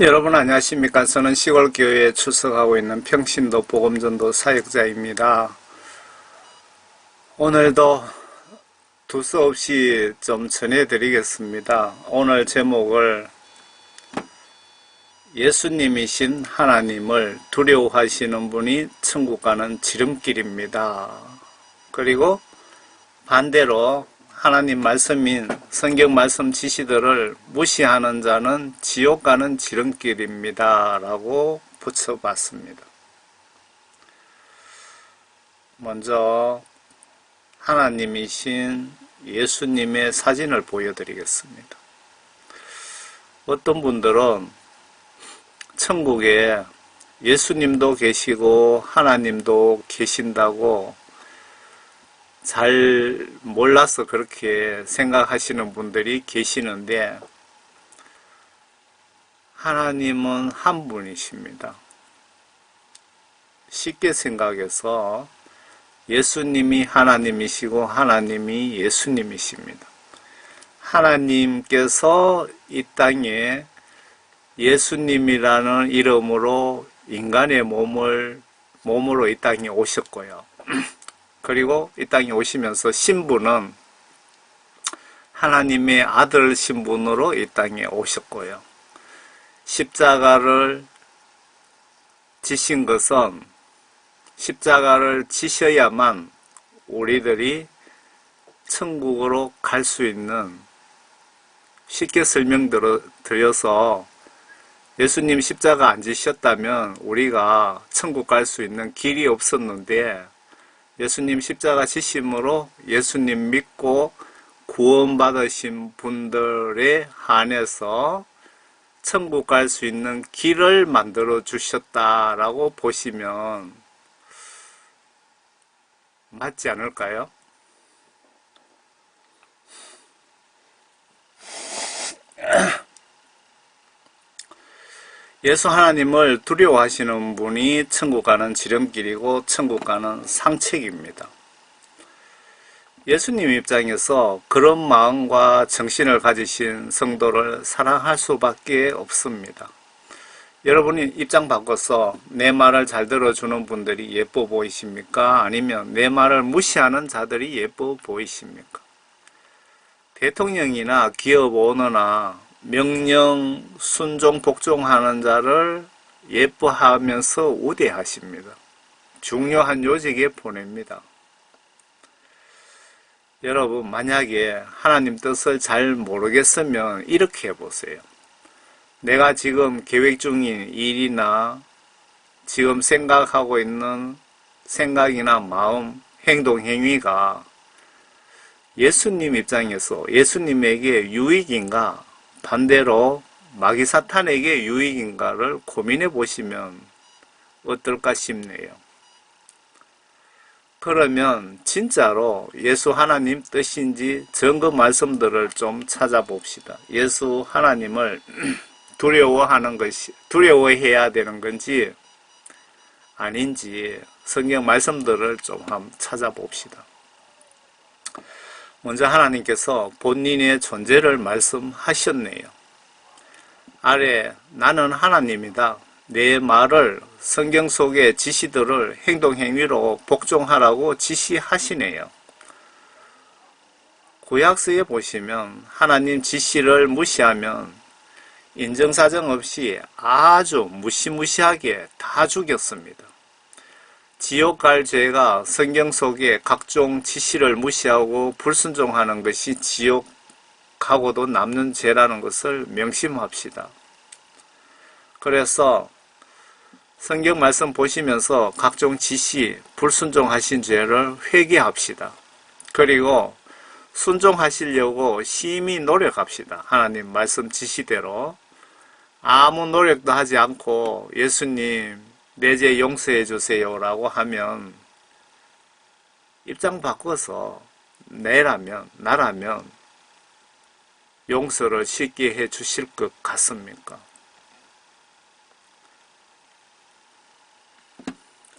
여러분 안녕하십니까? 저는 시골교회에 출석하고 있는 평신도 복음전도 사역자입니다. 오늘도 두서없이 좀 전해드리겠습니다. 오늘 제목을 예수님이신 하나님을 두려워하시는 분이 천국 가는 지름길입니다. 그리고 반대로 하나님 말씀인 성경 말씀 지시들을 무시하는 자는 지옥 가는 지름길입니다. 라고 붙여봤습니다. 먼저 하나님이신 예수님의 사진을 보여드리겠습니다. 어떤 분들은 천국에 예수님도 계시고 하나님도 계신다고 잘 몰라서 그렇게 생각하시는 분들이 계시는데, 하나님은 한 분이십니다. 쉽게 생각해서 예수님이 하나님이시고 하나님이 예수님이십니다. 하나님께서 이 땅에 예수님이라는 이름으로 인간의 몸으로 이 땅에 오셨고요. 그리고 이 땅에 오시면서 신분은 하나님의 아들 신분으로 이 땅에 오셨고요. 십자가를 지신 것은 십자가를 지셔야만 우리들이 천국으로 갈 수 있는, 쉽게 설명드려서 예수님 십자가 안 지셨다면 우리가 천국 갈 수 있는 길이 없었는데, 예수님 십자가 지심으로 예수님 믿고 구원받으신 분들에 한해서 천국 갈 수 있는 길을 만들어 주셨다라고 보시면 맞지 않을까요? 예수 하나님을 두려워하시는 분이 천국 가는 지름길이고 천국 가는 상책입니다. 예수님 입장에서 그런 마음과 정신을 가지신 성도를 사랑할 수밖에 없습니다. 여러분이 입장 바꿔서 내 말을 잘 들어주는 분들이 예뻐 보이십니까? 아니면 내 말을 무시하는 자들이 예뻐 보이십니까? 대통령이나 기업 오너나 명령 순종 복종하는 자를 예뻐하면서 우대하십니다. 중요한 요직에 보냅니다. 여러분, 만약에 하나님 뜻을 잘 모르겠으면 이렇게 해보세요. 내가 지금 계획 중인 일이나 지금 생각하고 있는 생각이나 마음, 행동, 행위가 예수님 입장에서 예수님에게 유익인가, 반대로 마귀 사탄에게 유익인가를 고민해 보시면 어떨까 싶네요. 그러면 진짜로 예수 하나님 뜻인지 증거 말씀들을 좀 찾아봅시다. 예수 하나님을 두려워해야 되는 건지 아닌지 성경 말씀들을 좀 한번 찾아봅시다. 먼저 하나님께서 본인의 존재를 말씀하셨네요. 아래 나는 하나님이다. 내 말을 성경 속의 지시들을 행동 행위로 복종하라고 지시하시네요. 구약서에 보시면 하나님 지시를 무시하면 인정사정 없이 아주 무시무시하게 다 죽였습니다. 지옥 갈 죄가 성경 속의 각종 지시를 무시하고 불순종하는 것이 지옥 가고도 남는 죄라는 것을 명심합시다. 그래서 성경 말씀 보시면서 각종 지시, 불순종하신 죄를 회개합시다. 그리고 순종하시려고 심히 노력합시다. 하나님 말씀 지시대로 아무 노력도 하지 않고 예수님 내 죄 용서해 주세요 라고 하면 입장 바꿔서 나라면 용서를 쉽게 해 주실 것 같습니까?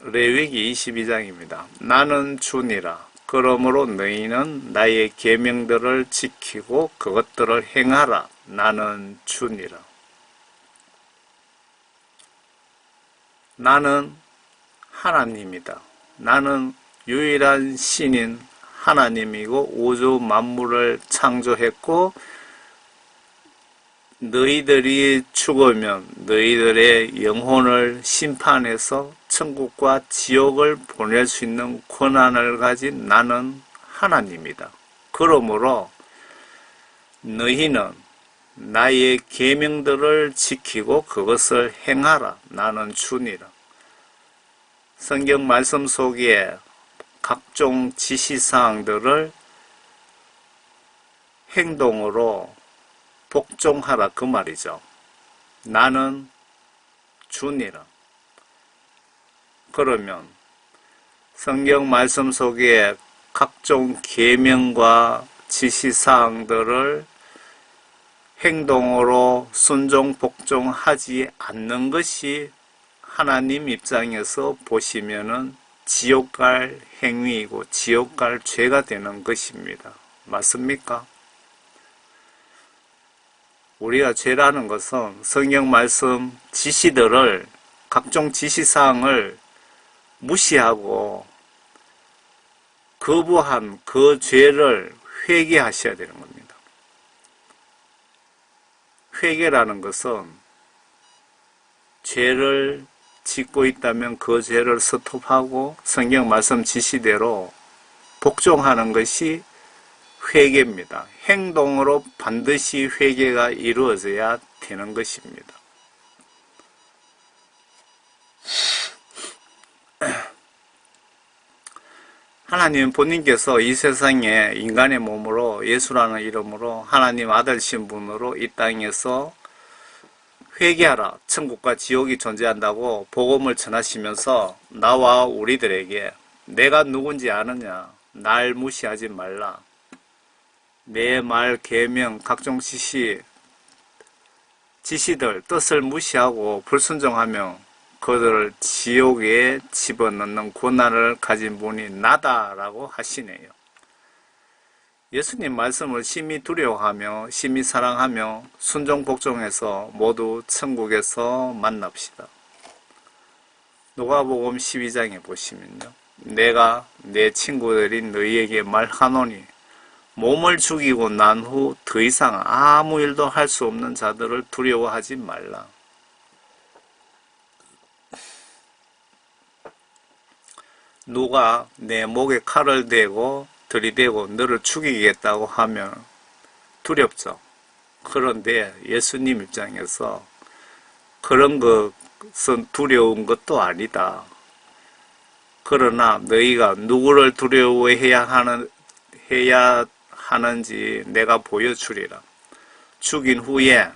레위기 22장입니다. 나는 주니라. 그러므로 너희는 나의 계명들을 지키고 그것들을 행하라. 나는 주니라. 나는 하나님이다. 나는 유일한 신인 하나님이고 우주 만물을 창조했고 너희들이 죽으면 너희들의 영혼을 심판해서 천국과 지옥을 보낼 수 있는 권한을 가진 나는 하나님이다. 그러므로 너희는 나의 계명들을 지키고 그것을 행하라. 나는 주니라. 성경 말씀 속에 각종 지시사항들을 행동으로 복종하라 그 말이죠. 나는 주니라. 그러면 성경 말씀 속에 각종 계명과 지시사항들을 행동으로 순종 복종하지 않는 것이 하나님 입장에서 보시면은 지옥 갈 행위이고 지옥 갈 죄가 되는 것입니다. 맞습니까? 우리가 죄라는 것은 성경 말씀 지시들을 각종 지시사항을 무시하고 거부한 그 죄를 회개하셔야 되는 겁니다. 회개라는 것은 죄를 짓고 있다면 그 죄를 스톱하고 성경 말씀 지시대로 복종하는 것이 회개입니다. 행동으로 반드시 회개가 이루어져야 되는 것입니다. 하나님 본인께서 이 세상에 인간의 몸으로 예수라는 이름으로 하나님 아들 신분으로 이 땅에서 회개하라. 천국과 지옥이 존재한다고 복음을 전하시면서 나와 우리들에게 내가 누군지 아느냐? 날 무시하지 말라. 내 말, 계명, 각종 지시들, 뜻을 무시하고 불순종하며 그들을 지옥에 집어넣는 고난을 가진 분이 나다라고 하시네요. 예수님 말씀을 심히 두려워하며 심히 사랑하며 순종 복종해서 모두 천국에서 만납시다. 누가복음 12장에 보시면요. 내가 내 친구들이 너희에게 말하노니 몸을 죽이고 난 후 더 이상 아무 일도 할 수 없는 자들을 두려워하지 말라. 누가 내 목에 칼을 대고 들이대고 너를 죽이겠다고 하면 두렵죠. 그런데 예수님 입장에서 그런 것은 두려운 것도 아니다. 그러나 너희가 누구를 두려워해야 하는지 내가 보여주리라. 죽인 후에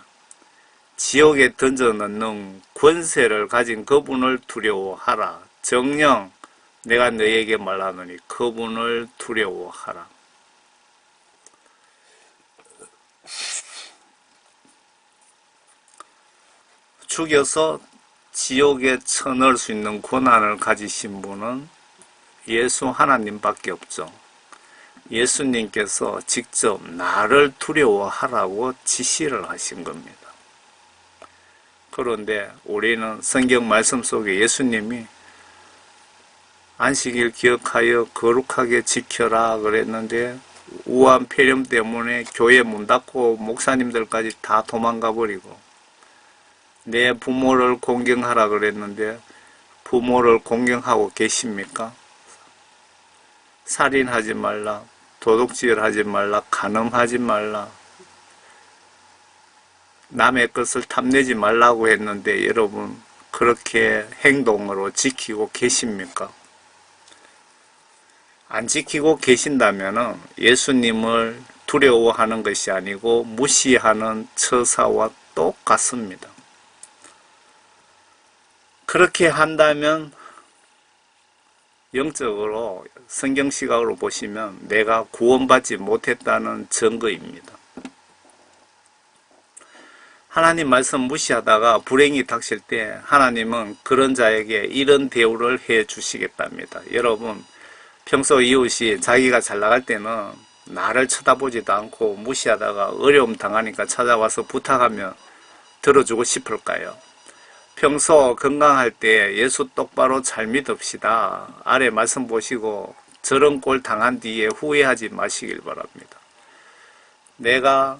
지옥에 던져넣는 권세를 가진 그분을 두려워하라. 정녕 내가 너희에게 말하노니 그분을 두려워하라. 죽여서 지옥에 쳐넣을 수 있는 권한을 가지신 분은 예수 하나님밖에 없죠. 예수님께서 직접 나를 두려워하라고 지시를 하신 겁니다. 그런데 우리는 성경 말씀 속에 예수님이 안식일 기억하여 거룩하게 지켜라 그랬는데 우한 폐렴 때문에 교회 문 닫고 목사님들까지 다 도망가 버리고 내 부모를 공경하라 그랬는데 부모를 공경하고 계십니까? 살인하지 말라, 도둑질하지 말라, 간음하지 말라, 남의 것을 탐내지 말라고 했는데 여러분 그렇게 행동으로 지키고 계십니까? 안 지키고 계신다면 예수님을 두려워하는 것이 아니고 무시하는 처사와 똑같습니다. 그렇게 한다면 영적으로 성경 시각으로 보시면 내가 구원받지 못했다는 증거입니다. 하나님 말씀 무시하다가 불행이 닥칠 때 하나님은 그런 자에게 이런 대우를 해 주시겠답니다. 여러분 평소 이웃이 자기가 잘 나갈 때는 나를 쳐다보지도 않고 무시하다가 어려움 당하니까 찾아와서 부탁하면 들어주고 싶을까요? 평소 건강할 때 예수 똑바로 잘 믿읍시다. 아래 말씀 보시고 저런 꼴 당한 뒤에 후회하지 마시길 바랍니다. 내가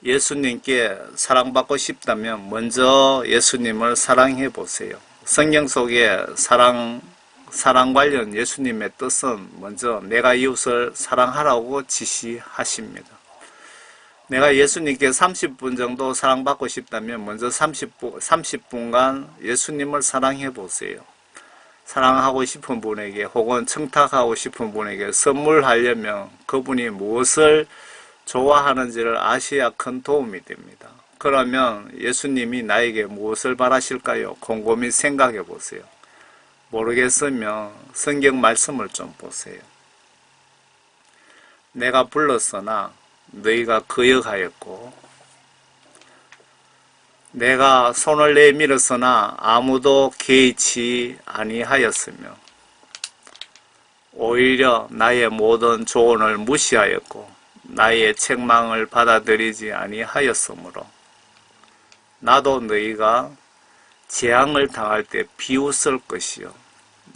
예수님께 사랑받고 싶다면 먼저 예수님을 사랑해 보세요. 성경 속에 사랑 관련 예수님의 뜻은 먼저 내가 이웃을 사랑하라고 지시하십니다. 내가 예수님께 30분 정도 사랑받고 싶다면 먼저 30분간 예수님을 사랑해 보세요. 사랑하고 싶은 분에게 혹은 청탁하고 싶은 분에게 선물하려면 그분이 무엇을 좋아하는지를 아셔야 큰 도움이 됩니다. 그러면 예수님이 나에게 무엇을 바라실까요? 곰곰이 생각해 보세요. 모르겠으면 성경 말씀을 좀 보세요. 내가 불렀으나 너희가 거역하였고 내가 손을 내밀었으나 아무도 개의치 아니하였으며 오히려 나의 모든 조언을 무시하였고 나의 책망을 받아들이지 아니하였으므로 나도 너희가 재앙을 당할 때 비웃을 것이요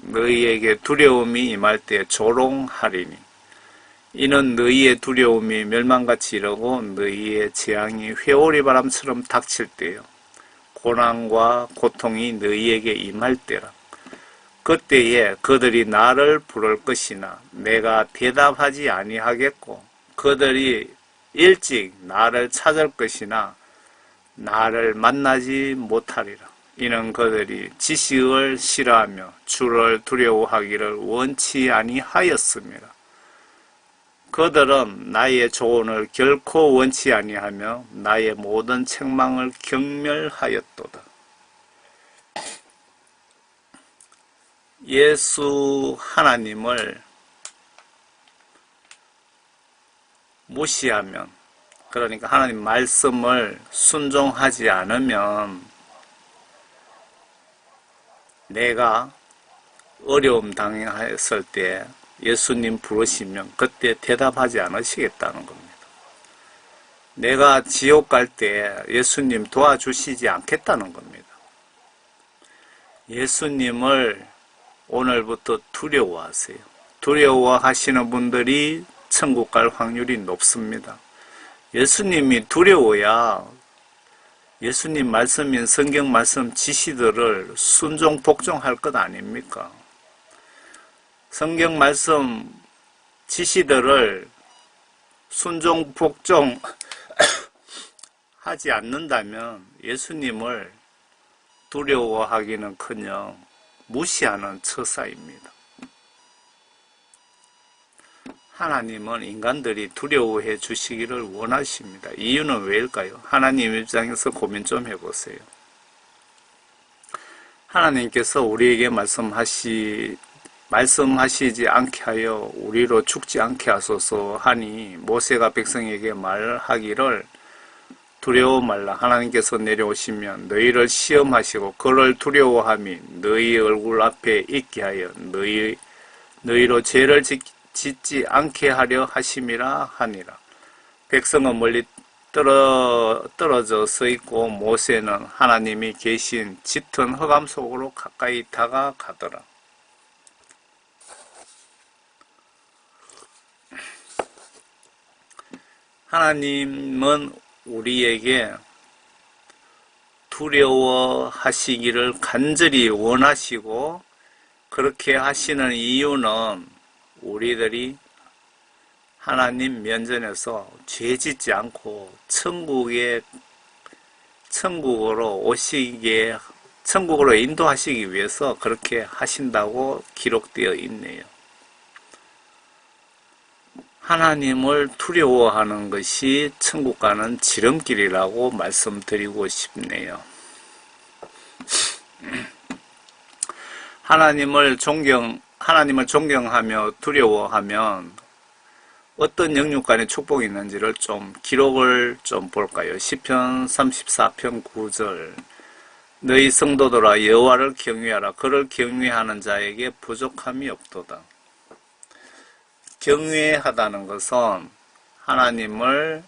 너희에게 두려움이 임할 때 조롱하리니 이는 너희의 두려움이 멸망같이 이르고 너희의 재앙이 회오리 바람처럼 닥칠 때요 고난과 고통이 너희에게 임할 때라. 그때에 그들이 나를 부를 것이나 내가 대답하지 아니하겠고 그들이 일찍 나를 찾을 것이나 나를 만나지 못하리라. 이는 그들이 지식을 싫어하며 주를 두려워하기를 원치 아니하였습니다. 그들은 나의 조언을 결코 원치 아니하며 나의 모든 책망을 경멸하였도다. 예수 하나님을 무시하면, 그러니까 하나님 말씀을 순종하지 않으면 내가 어려움 당했을 때 예수님 부르시면 그때 대답하지 않으시겠다는 겁니다. 내가 지옥 갈 때 예수님 도와주시지 않겠다는 겁니다. 예수님을 오늘부터 두려워하세요. 두려워하시는 분들이 천국 갈 확률이 높습니다. 예수님이 두려워야 예수님 말씀인 성경 말씀 지시들을 순종 복종할 것 아닙니까? 성경 말씀 지시들을 순종 복종 하지 않는다면 예수님을 두려워하기는커녕 무시하는 처사입니다. 하나님은 인간들이 두려워해 주시기를 원하십니다. 이유는 왜일까요? 하나님 입장에서 고민 좀 해보세요. 하나님께서 우리에게 말씀하시지 않게 하여 우리로 죽지 않게 하소서 하니 모세가 백성에게 말하기를 두려워 말라. 하나님께서 내려오시면 너희를 시험하시고 그를 두려워함이 너희 얼굴 앞에 있게 하여 너희로 죄를 짓지 않게 하려 하심이라 하니라. 백성은 멀리 떨어져 서 있고 모세는 하나님이 계신 짙은 흑암 속으로 가까이 다가가더라. 하나님은 우리에게 두려워하시기를 간절히 원하시고 그렇게 하시는 이유는 우리들이 하나님 면전에서 죄짓지 않고 천국으로 인도하시기 위해서 그렇게 하신다고 기록되어 있네요. 하나님을 두려워하는 것이 천국 가는 지름길이라고 말씀드리고 싶네요. 하나님을 존경하며 두려워하면 어떤 영육 간의 축복이 있는지를 좀 기록을 좀 볼까요? 시편 34편 9절 너희 성도들아 여호와를 경외하라. 그를 경외하는 자에게 부족함이 없도다. 경외하다는 것은 하나님을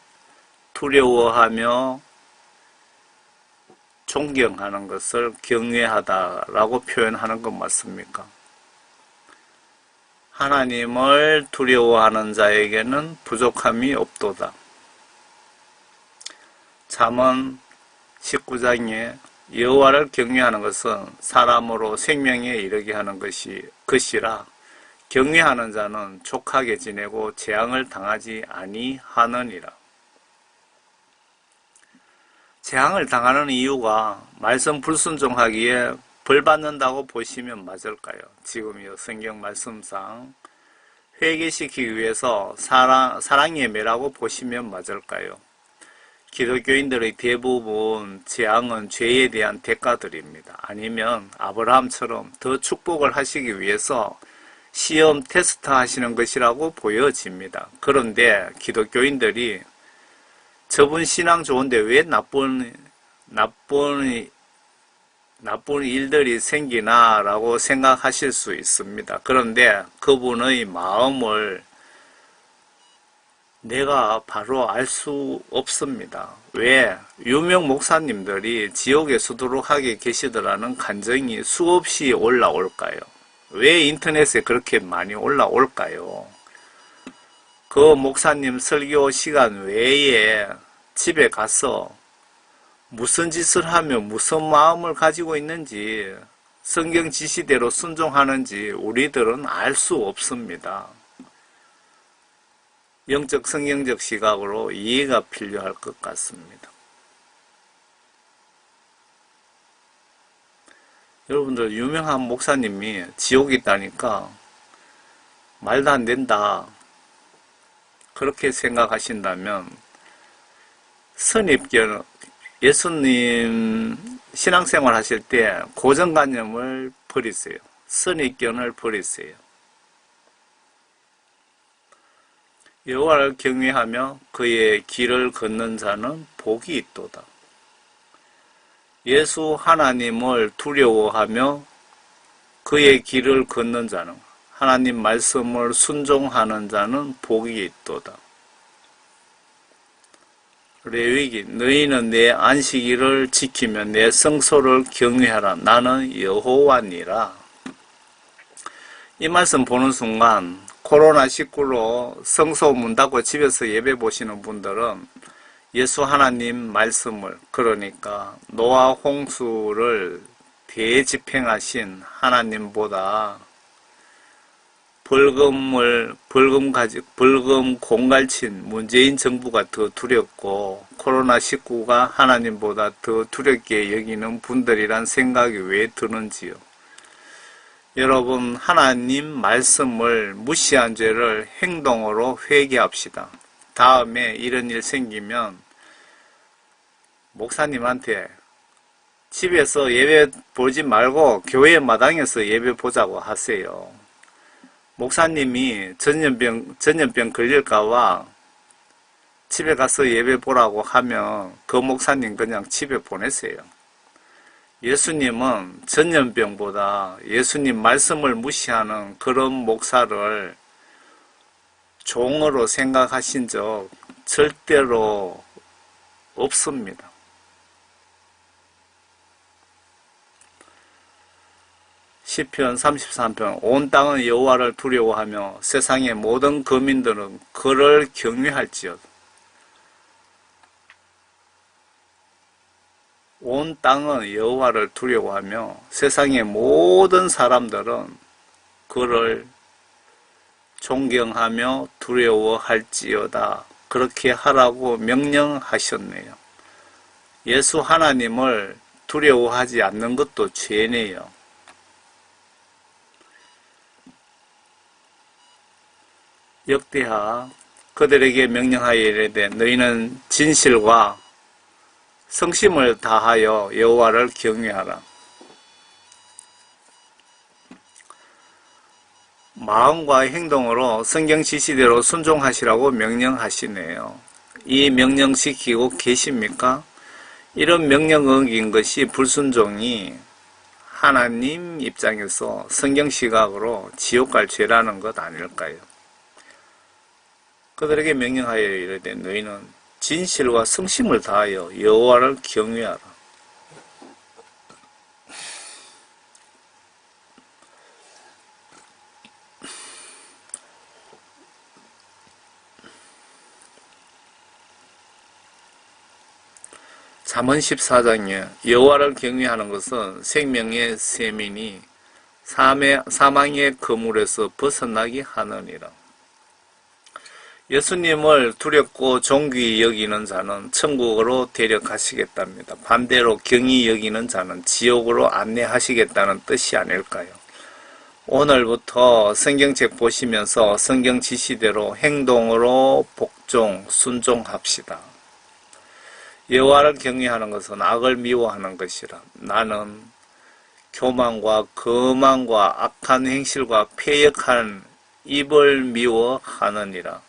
두려워하며 존경하는 것을 경외하다라고 표현하는 것 맞습니까? 하나님을 두려워하는 자에게는 부족함이 없도다. 잠언 19장에 여호와를 경외하는 것은 사람으로 생명에 이르게 하는 것이라 경외하는 자는 족하게 지내고 재앙을 당하지 아니하느니라. 재앙을 당하는 이유가 말씀 불순종하기에 벌 받는다고 보시면 맞을까요? 지금 이 성경 말씀상 회개시키기 위해서 사랑 예매라고 보시면 맞을까요? 기독교인들의 대부분 재앙은 죄에 대한 대가들입니다. 아니면 아브라함처럼 더 축복을 하시기 위해서 시험 테스트 하시는 것이라고 보여집니다. 그런데 기독교인들이 저분 신앙 좋은데 왜 나쁜 일들이 생기나 라고 생각하실 수 있습니다. 그런데 그분의 마음을 내가 바로 알 수 없습니다. 왜? 유명 목사님들이 지옥에 수두룩하게 계시더라는 간증이 수없이 올라올까요? 왜 인터넷에 그렇게 많이 올라올까요? 그 목사님 설교 시간 외에 집에 가서 무슨 짓을 하며 무슨 마음을 가지고 있는지 성경 지시대로 순종하는지 우리들은 알 수 없습니다. 영적 성경적 시각으로 이해가 필요할 것 같습니다. 여러분들 유명한 목사님이 지옥이 있다니까 말도 안 된다 그렇게 생각하신다면 선입견 예수님 신앙생활 하실 때 고정관념을 버리세요. 선입견을 버리세요. 여호와를 경외하며 그의 길을 걷는 자는 복이 있도다. 예수 하나님을 두려워하며 그의 길을 걷는 자는 하나님 말씀을 순종하는 자는 복이 있도다. 레위기 너희는 내 안식일을 지키며 내 성소를 경외하라. 나는 여호와니라. 이 말씀 보는 순간 코로나19로 성소 문 닫고 집에서 예배 보시는 분들은 예수 하나님 말씀을 그러니까 노아 홍수를 대집행하신 하나님보다 벌금 공갈친 문재인 정부가 더 두렵고 코로나19가 하나님보다 더 두렵게 여기는 분들이란 생각이 왜 드는지요. 여러분 하나님 말씀을 무시한 죄를 행동으로 회개합시다. 다음에 이런 일 생기면 목사님한테 집에서 예배 보지 말고 교회 마당에서 예배 보자고 하세요. 목사님이 전염병 걸릴까봐 집에 가서 예배 보라고 하면 그 목사님 그냥 집에 보내세요. 예수님은 전염병보다 예수님 말씀을 무시하는 그런 목사를 종으로 생각하신 적 절대로 없습니다. 시편 33편 온 땅은 여호와를 두려워하며 세상의 모든 거민들은 그를 경외할지어다. 온 땅은 여호와를 두려워하며 세상의 모든 사람들은 그를 존경하며 두려워할지어다. 그렇게 하라고 명령하셨네요. 예수 하나님을 두려워하지 않는 것도 죄네요. 역대하 그들에게 명령하여 이르되 너희는 진실과 성심을 다하여 여호와를 경외하라. 마음과 행동으로 성경 지시대로 순종하시라고 명령하시네요. 이 명령 지키고 계십니까? 이런 명령 어긴 것이 불순종이 하나님 입장에서 성경 시각으로 지옥 갈 죄라는 것 아닐까요? 그들에게 명령하여 이르되 너희는 진실과 성심을 다하여 여호와를 경외하라. 잠언 14장에 여호와를 경외하는 것은 생명의 셈이니 사망의 그물에서 벗어나게 하느니라. 예수님을 두렵고 존귀히 여기는 자는 천국으로 데려가시겠답니다. 반대로 경히 여기는 자는 지옥으로 안내하시겠다는 뜻이 아닐까요? 오늘부터 성경책 보시면서 성경 지시대로 행동으로 복종, 순종합시다. 여호와를 경외하는 것은 악을 미워하는 것이라. 나는 교만과 거만과 악한 행실과 패역한 입을 미워하느니라.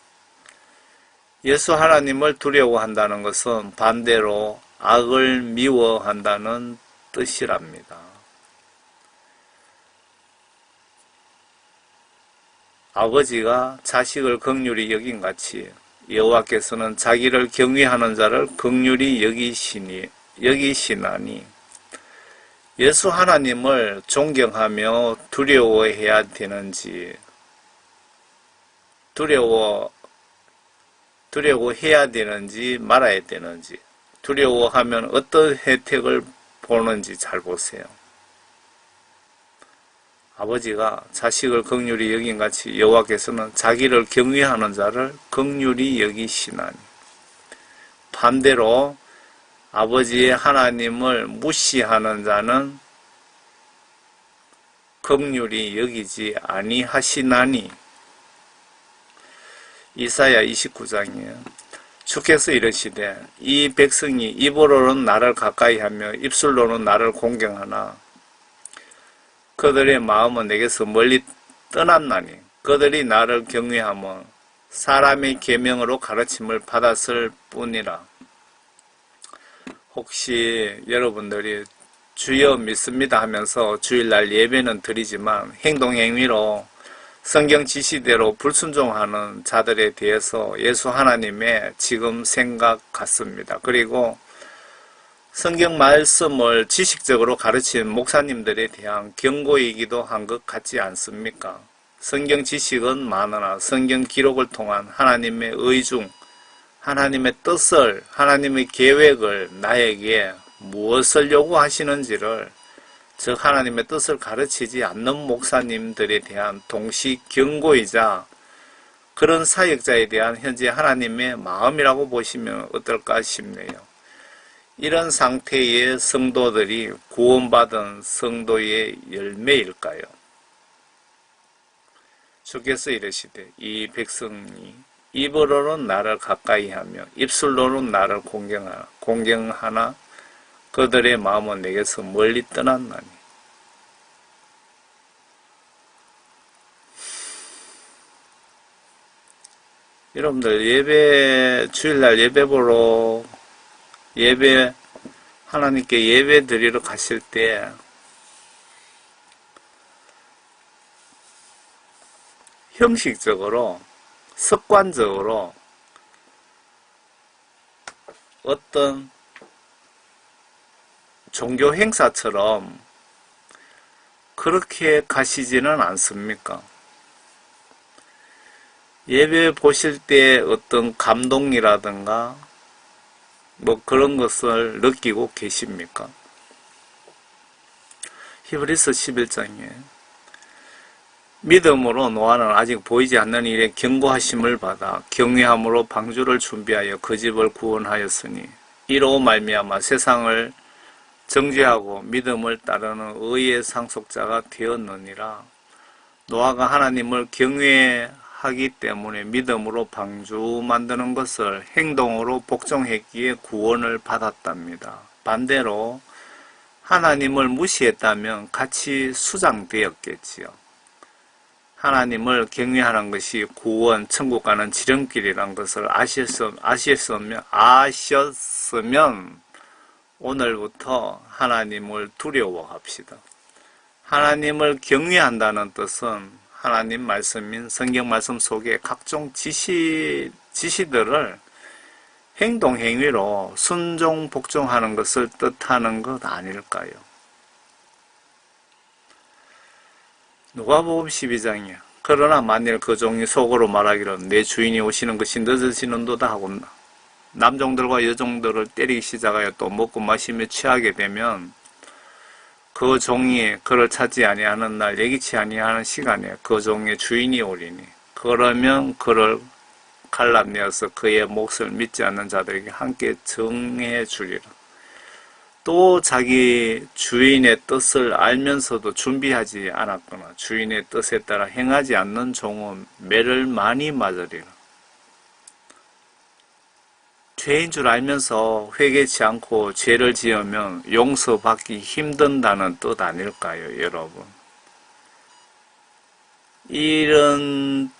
예수 하나님을 두려워한다는 것은 반대로 악을 미워한다는 뜻이랍니다. 아버지가 자식을 긍휼히 여긴같이 여호와께서는 자기를 경외하는 자를 긍휼히 여기시나니 예수 하나님을 존경하며 두려워해야 되는지 두려워해야 되는지 말아야 되는지, 두려워하면 어떤 혜택을 보는지 잘 보세요. 아버지가 자식을 긍휼히 여긴같이 여호와께서는 자기를 경외하는 자를 긍휼히 여기시나니. 반대로 아버지의 하나님을 무시하는 자는 긍휼히 여기지 아니하시나니. 이사야 29장에 주께서 이르시되 이 백성이 입으로는 나를 가까이하며 입술로는 나를 공경하나 그들의 마음은 내게서 멀리 떠났나니 그들이 나를 경외하며 사람의 계명으로 가르침을 받았을 뿐이라. 혹시 여러분들이 주여 믿습니다 하면서 주일날 예배는 드리지만 행동행위로 성경 지시대로 불순종하는 자들에 대해서 예수 하나님의 지금 생각 같습니다. 그리고 성경 말씀을 지식적으로 가르친 목사님들에 대한 경고이기도 한 것 같지 않습니까? 성경 지식은 많으나 성경 기록을 통한 하나님의 의중, 하나님의 뜻을, 하나님의 계획을 나에게 무엇을 요구하시는지를, 즉 하나님의 뜻을 가르치지 않는 목사님들에 대한 동시 경고이자 그런 사역자에 대한 현재 하나님의 마음이라고 보시면 어떨까 싶네요. 이런 상태의 성도들이 구원받은 성도의 열매일까요? 주께서 이르시되 이 백성이 입으로는 나를 가까이하며 입술로는 나를 공경하나 그들의 마음은 내게서 멀리 떠났나니. 여러분들 주일날 예배 보러 하나님께 예배 드리러 가실 때 형식적으로 습관적으로 어떤 종교 행사처럼 그렇게 가시지는 않습니까? 예배 보실 때 어떤 감동이라든가 뭐 그런 것을 느끼고 계십니까? 히브리서 11장에 믿음으로 노아는 아직 보이지 않는 일에 경고하심을 받아 경외함으로 방주를 준비하여 그 집을 구원하였으니 이로 말미암아 세상을 정죄하고 믿음을 따르는 의의 상속자가 되었느니라. 노아가 하나님을 경외하기 때문에 믿음으로 방주 만드는 것을 행동으로 복종했기에 구원을 받았답니다. 반대로 하나님을 무시했다면 같이 수장되었겠지요. 하나님을 경외하는 것이 구원, 천국 가는 지름길이란 것을 아셨으면 오늘부터 하나님을 두려워합시다. 하나님을 경외한다는 뜻은 하나님 말씀인 성경 말씀 속에 각종 지시들을 행동, 행위로 순종, 복종하는 것을 뜻하는 것 아닐까요? 누가복음 12장이야. 그러나 만일 그 종이 속으로 말하기를 내 주인이 오시는 것이 늦어지는도다 하고 남종들과 여종들을 때리기 시작하여 또 먹고 마시며 취하게 되면 그 종이 그를 찾지 아니하는 날 예기치 아니하는 시간에 그 종의 주인이 오리니 그러면 그를 갈라내어서 그의 몫을 믿지 않는 자들에게 함께 정해 주리라. 또 자기 주인의 뜻을 알면서도 준비하지 않았거나 주인의 뜻에 따라 행하지 않는 종은 매를 많이 맞으리라. 죄인 줄 알면서 회개치 않고 죄를 지으면 용서받기 힘든다는 뜻 아닐까요, 여러분? 이런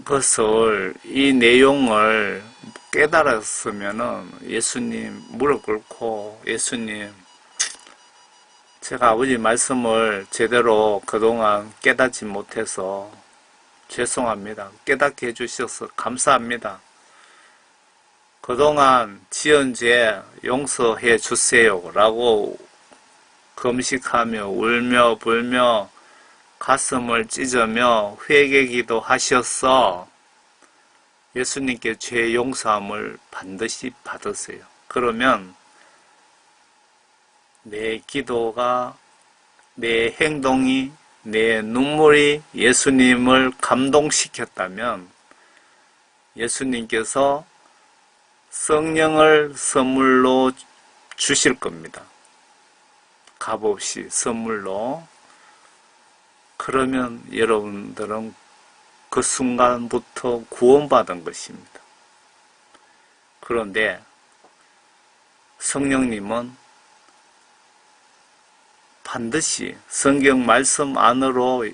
것을, 이 내용을 깨달았으면은 예수님 무릎 꿇고 예수님, 제가 아버지 말씀을 제대로 그동안 깨닫지 못해서 죄송합니다. 깨닫게 해주셔서 감사합니다. 그동안 지은 죄 용서해 주세요 라고 금식하며 울며 불며 가슴을 찢으며 회개기도 하셔서 예수님께 죄 용서함을 반드시 받으세요. 그러면 내 기도가, 내 행동이, 내 눈물이 예수님을 감동시켰다면 예수님께서 성령을 선물로 주실 겁니다. 값없이 선물로. 그러면 여러분들은 그 순간부터 구원받은 것입니다. 그런데 성령님은 반드시 성경 말씀 안으로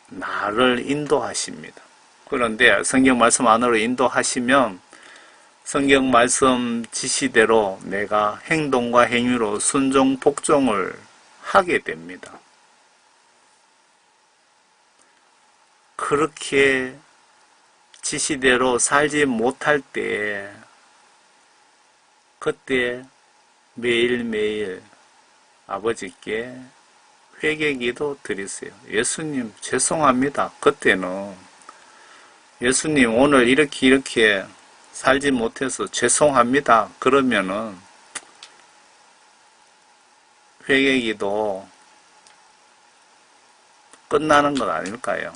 나를 인도하십니다. 그런데 성경 말씀 안으로 인도하시면 성경 말씀 지시대로 내가 행동과 행위로 순종, 복종을 하게 됩니다. 그렇게 지시대로 살지 못할 때, 그때 매일매일 아버지께 회개기도 드리세요. 예수님 죄송합니다. 그때는 예수님 오늘 이렇게 살지 못해서 죄송합니다. 그러면은 회개기도 끝나는 것 아닐까요?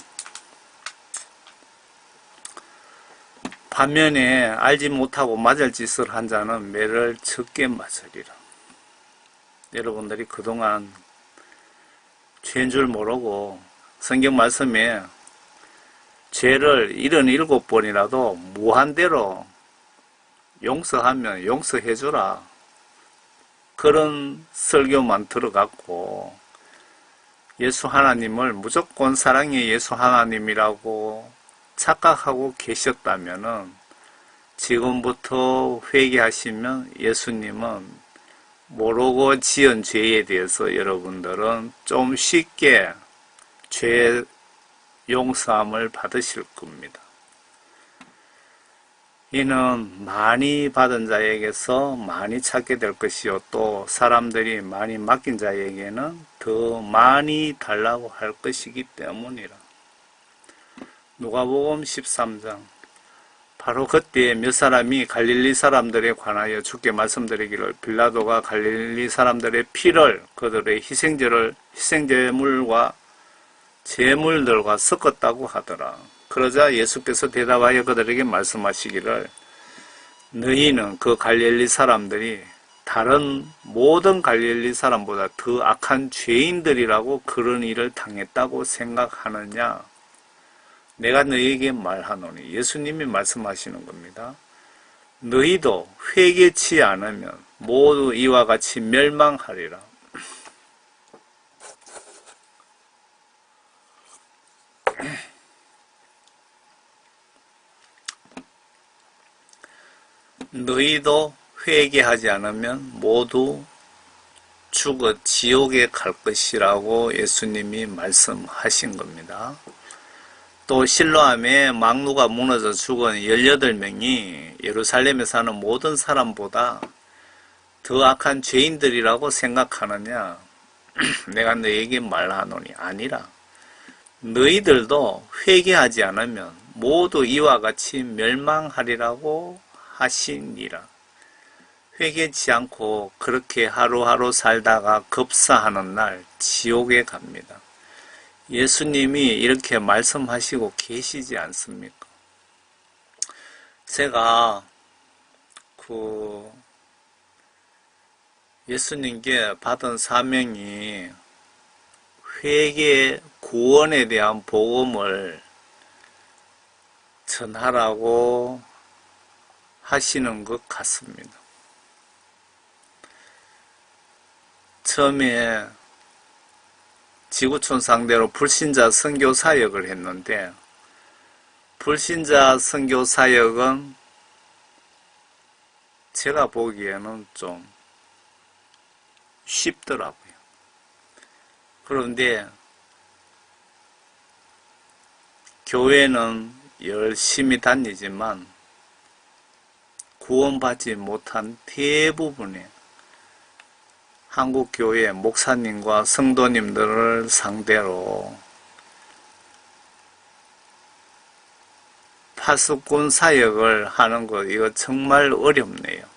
반면에 알지 못하고 맞을 짓을 한 자는 매를 적게 맞으리라. 여러분들이 그동안 죄인 줄 모르고 성경 말씀에 죄를 77번이라도 무한대로 용서하면 용서해주라. 그런 설교만 들어갔고 예수 하나님을 무조건 사랑의 예수 하나님이라고 착각하고 계셨다면은 지금부터 회개하시면 예수님은 모르고 지은 죄에 대해서 여러분들은 좀 쉽게 죄 용서함을 받으실 겁니다. 이는 많이 받은 자에게서 많이 찾게 될 것이요 또 사람들이 많이 맡긴 자에게는 더 많이 달라고 할 것이기 때문이라. 누가복음 13장. 바로 그때 몇 사람이 갈릴리 사람들에 관하여 주께 말씀드리기를 빌라도가 갈릴리 사람들의 피를 그들의 희생제물과 제물들과 섞었다고 하더라. 그러자 예수께서 대답하여 그들에게 말씀하시기를 너희는 그 갈릴리 사람들이 다른 모든 갈릴리 사람보다 더 악한 죄인들이라고 그런 일을 당했다고 생각하느냐? 내가 너희에게 말하노니 예수님이 말씀하시는 겁니다. 너희도 회개치 않으면 모두 이와 같이 멸망하리라. 너희도 회개하지 않으면 모두 죽어 지옥에 갈 것이라고 예수님이 말씀하신 겁니다. 또 실로암에 망루가 무너져 죽은 18명이 예루살렘에 사는 모든 사람보다 더 악한 죄인들이라고 생각하느냐? 내가 너희에게 말하노니 아니라 너희들도 회개하지 않으면 모두 이와 같이 멸망하리라고 하시니라. 회개치 않고 그렇게 하루하루 살다가 급사하는 날 지옥에 갑니다. 예수님이 이렇게 말씀하시고 계시지 않습니까? 제가 예수님께 받은 사명이 회개 구원에 대한 복음을 전하라고 하시는 것 같습니다. 처음에 지구촌 상대로 불신자 선교 사역을 했는데, 불신자 선교 사역은 제가 보기에는 좀 쉽더라고요. 그런데 교회는 열심히 다니지만 구원받지 못한 대부분의 한국교회 목사님과 성도님들을 상대로 파수꾼 사역을 하는 것, 이거 정말 어렵네요.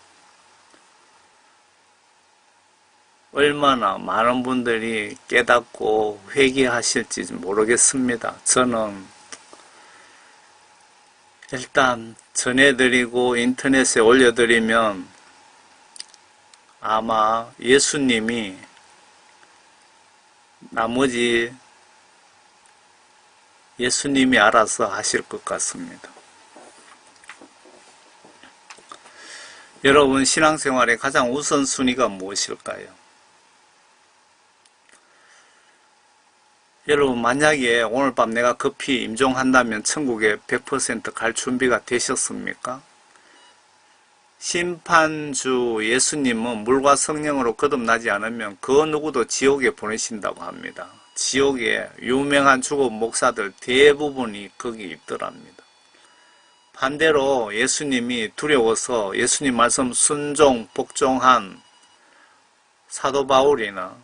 얼마나 많은 분들이 깨닫고 회개하실지 모르겠습니다. 저는 일단 전해드리고 인터넷에 올려드리면 아마 예수님이 나머지 예수님이 알아서 하실 것 같습니다. 여러분, 신앙생활의 가장 우선순위가 무엇일까요? 여러분, 만약에 오늘 밤 내가 급히 임종한다면 천국에 100% 갈 준비가 되셨습니까? 심판주 예수님은 물과 성령으로 거듭나지 않으면 그 누구도 지옥에 보내신다고 합니다. 지옥에 유명한 죽은 목사들 대부분이 거기 있더랍니다. 반대로 예수님이 두려워서 예수님 말씀 순종, 복종한 사도 바울이나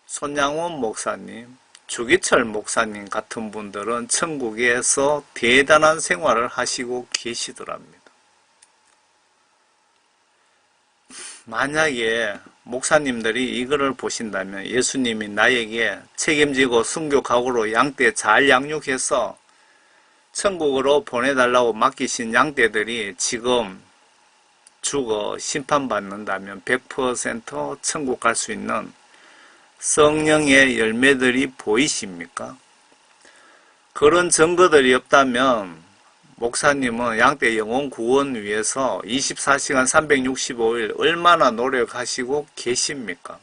손양원 목사님, 주기철 목사님 같은 분들은 천국에서 대단한 생활을 하시고 계시더랍니다. 만약에 목사님들이 이거를 보신다면 예수님이 나에게 책임지고 순교각오로 양떼 잘 양육해서 천국으로 보내달라고 맡기신 양떼들이 지금 죽어 심판받는다면 100% 천국 갈 수 있는 성령의 열매들이 보이십니까? 그런 증거들이 없다면 목사님은 양떼 영혼 구원 위해서 24시간 365일 얼마나 노력하시고 계십니까?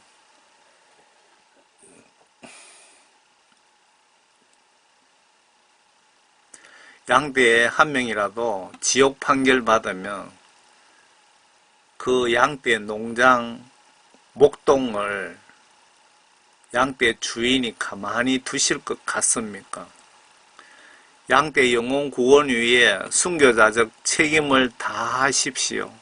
양떼의 한 명이라도 지옥 판결 받으면 그 양떼 농장 목동을 양떼 주인이 가만히 두실 것 같습니까? 양떼 영혼 구원 위에 순교자적 책임을 다하십시오.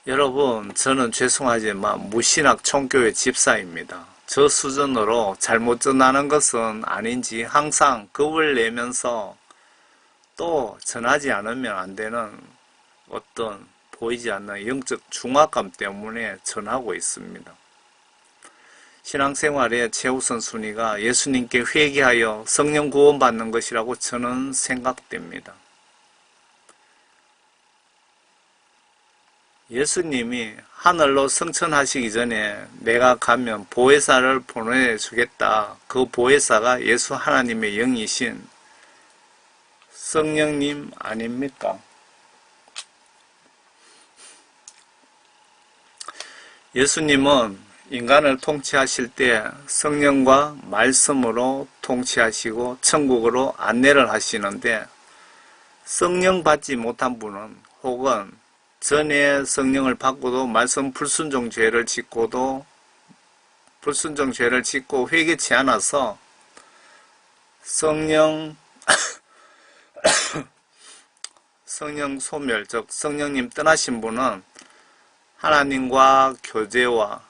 여러분, 저는 죄송하지만 무신학 총교회 집사입니다. 저 수준으로 잘못 전하는 것은 아닌지 항상 겁을 내면서 또 전하지 않으면 안 되는 어떤 보이지 않는 영적 중압감 때문에 전하고 있습니다. 신앙생활의 최우선 순위가 예수님께 회개하여 성령 구원받는 것이라고 저는 생각됩니다. 예수님이 하늘로 승천하시기 전에 내가 가면 보혜사를 보내주겠다. 그 보혜사가 예수 하나님의 영이신 성령님 아닙니까? 예수님은 인간을 통치하실 때 성령과 말씀으로 통치하시고 천국으로 안내를 하시는데, 성령 받지 못한 분은 혹은 전에 성령을 받고도 말씀 불순종 죄를 짓고 회개치 않아서 성령 소멸, 즉 성령님 떠나신 분은 하나님과 교제와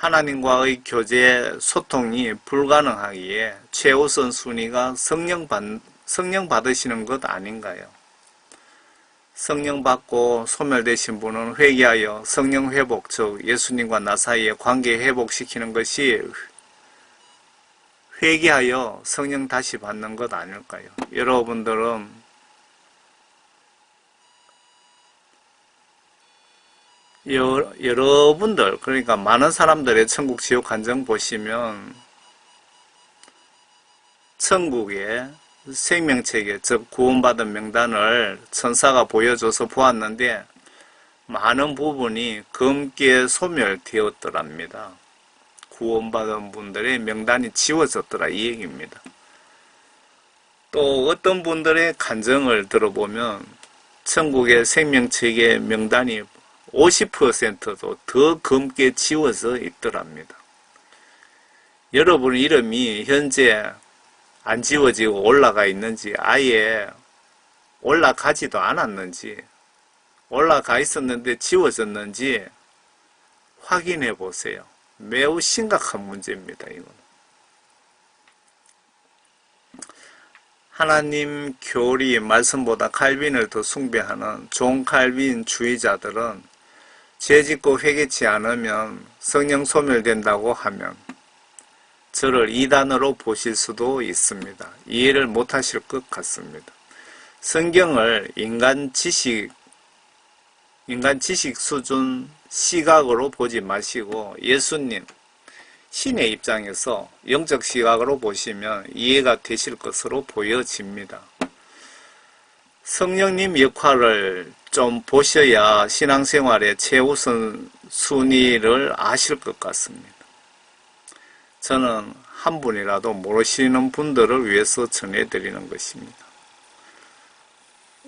하나님과의 교제, 소통이 불가능하기에 최우선 순위가 성령 받으시는 것 아닌가요? 성령 받고 소멸되신 분은 회개하여 성령 회복, 즉 예수님과 나 사이의 관계 회복시키는 것이 회개하여 성령 다시 받는 것 아닐까요? 여러분들, 그러니까 많은 사람들의 천국 지옥 간증 보시면 천국의 생명체계, 즉 구원받은 명단을 천사가 보여줘서 보았는데 많은 부분이 검게 소멸되었더랍니다. 구원받은 분들의 명단이 지워졌더라 이 얘기입니다. 또 어떤 분들의 간증을 들어보면 천국의 생명체계 명단이 50%도 더 검게 지워져 있더랍니다. 여러분 이름이 현재 안 지워지고 올라가 있는지, 아예 올라가지도 않았는지, 올라가 있었는데 지워졌는지 확인해 보세요. 매우 심각한 문제입니다. 이건. 하나님 교리 말씀보다 칼빈을 더 숭배하는 존 칼빈 주의자들은 죄짓고 회개치 않으면 성령 소멸된다고 하면 저를 이단으로 보실 수도 있습니다. 이해를 못하실 것 같습니다. 성경을 인간 지식 수준 시각으로 보지 마시고 예수님, 신의 입장에서 영적 시각으로 보시면 이해가 되실 것으로 보여집니다. 성령님 역할을 좀 보셔야 신앙생활의 최우선 순위를 아실 것 같습니다. 저는 한 분이라도 모르시는 분들을 위해서 전해드리는 것입니다.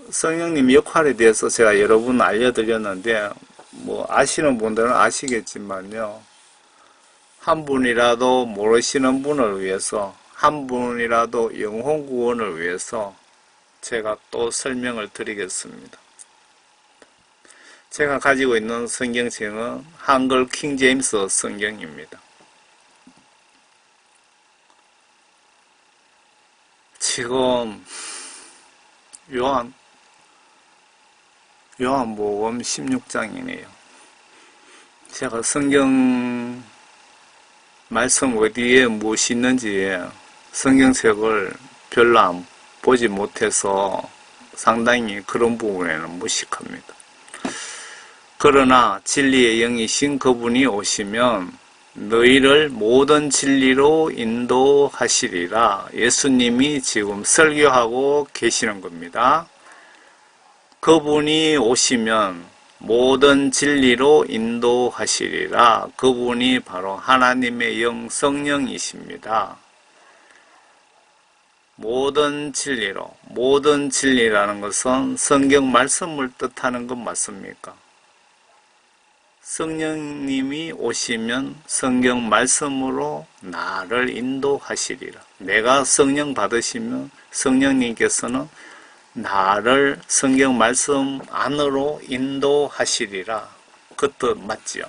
성령님 역할에 대해서 제가 여러 분 알려드렸는데 아시는 분들은 아시겠지만요. 한 분이라도 모르시는 분을 위해서, 한 분이라도 영혼 구원을 위해서 제가 또 설명을 드리겠습니다. 제가 가지고 있는 성경책은 한글 킹 제임스 성경입니다. 지금 요한복음 16장이네요. 제가 성경 말씀 어디에 무엇이 있는지 성경책을 별로 보지 못해서 상당히 그런 부분에는 무식합니다. 그러나 진리의 영이신 그분이 오시면 너희를 모든 진리로 인도하시리라. 예수님이 지금 설교하고 계시는 겁니다. 그분이 오시면 모든 진리로 인도하시리라. 그분이 바로 하나님의 영 성령이십니다. 모든 진리로, 모든 진리라는 것은 성경 말씀을 뜻하는 것 맞습니까? 성령님이 오시면 성경 말씀으로 나를 인도하시리라. 내가 성령 받으시면 성령님께서는 나를 성경 말씀 안으로 인도하시리라. 그 뜻 맞지요?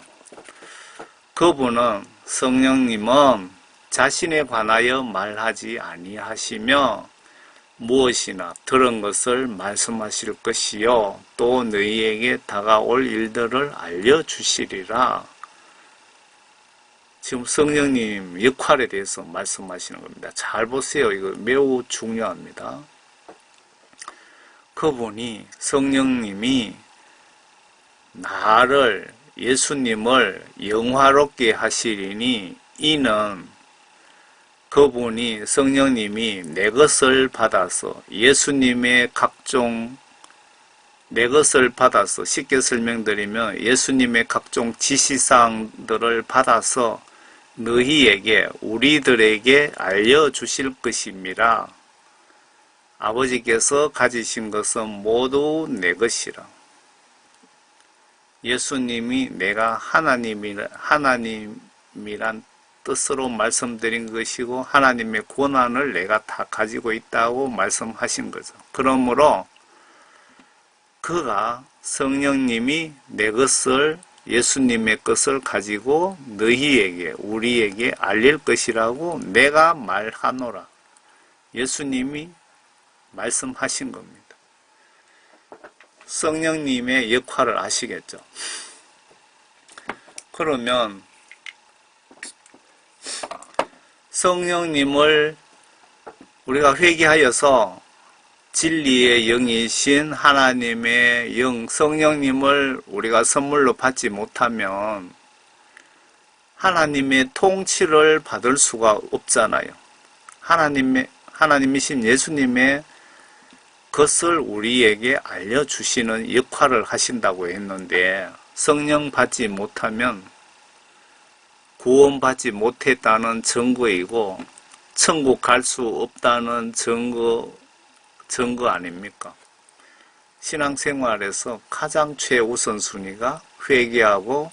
그분은, 성령님은 자신에 관하여 말하지 아니하시며 무엇이나 들은 것을 말씀하실 것이요 또 너희에게 다가올 일들을 알려주시리라. 지금 성령님 역할에 대해서 말씀하시는 겁니다. 잘 보세요. 이거 매우 중요합니다. 그분이, 성령님이 나를, 예수님을 영화롭게 하시리니 이는 그분이, 성령님이 내 것을 받아서, 예수님의 각종 내 것을 받아서, 쉽게 설명드리면 예수님의 각종 지시사항들을 받아서 너희에게, 우리들에게 알려주실 것입니다. 아버지께서 가지신 것은 모두 내 것이라. 예수님이 내가 하나님이란 뜻으로 말씀드린 것이고 하나님의 권한을 내가 다 가지고 있다고 말씀하신 거죠. 그러므로 그가, 성령님이 내 것을 예수님의 것을 가지고 너희에게 우리에게 알릴 것이라고 내가 말하노라. 예수님이 말씀하신 겁니다. 성령님의 역할을 아시겠죠? 그러면 성령님을 우리가 회개하여서 진리의 영이신 하나님의 영 성령님을 우리가 선물로 받지 못하면 하나님의 통치를 받을 수가 없잖아요. 하나님이신 예수님의 것을 우리에게 알려주시는 역할을 하신다고 했는데 성령 받지 못하면 구원받지 못했다는 증거이고 천국 갈 수 없다는 증거 아닙니까? 신앙생활에서 가장 최우선순위가 회개하고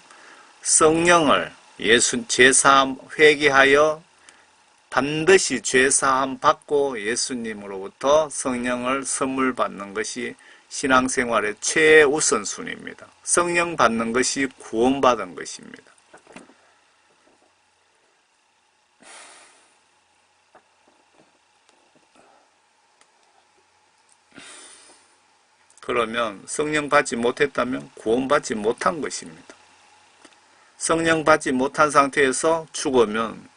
성령을 죄사함 회개하여 반드시 죄사함 받고 예수님으로부터 성령을 선물 받는 것이 신앙생활의 최우선순위입니다. 성령 받는 것이 구원받은 것입니다. 그러면 성령 받지 못했다면 구원받지 못한 것입니다. 성령 받지 못한 상태에서 죽으면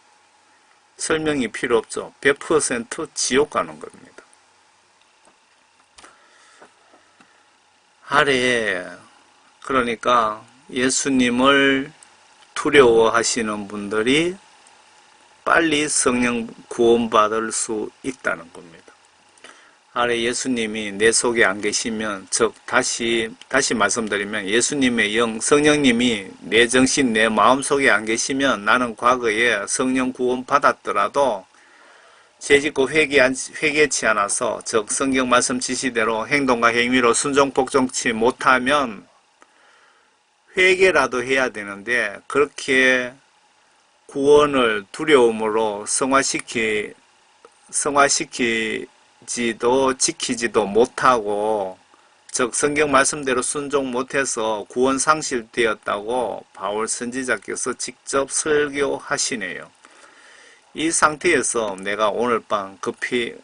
설명이 필요 없죠. 100% 지옥 가는 겁니다. 아래 그러니까 예수님을 두려워하시는 분들이 빨리 성령 구원받을 수 있다는 겁니다. 아래 예수님이 내 속에 안 계시면, 즉 다시 말씀드리면 예수님의 영, 성령님이 내 정신, 내 마음속에 안 계시면 나는 과거에 성령 구원 받았더라도 죄짓고 회개치 않아서, 즉 성경 말씀 지시대로 행동과 행위로 순종 복종치 못하면 회개라도 해야 되는데 그렇게 구원을 두려움으로 지키지도 못하고, 즉 성경 말씀대로 순종 못해서 구원 상실되었다고 바울 선지자께서 직접 설교하시네요. 이 상태에서 내가 오늘 밤 급히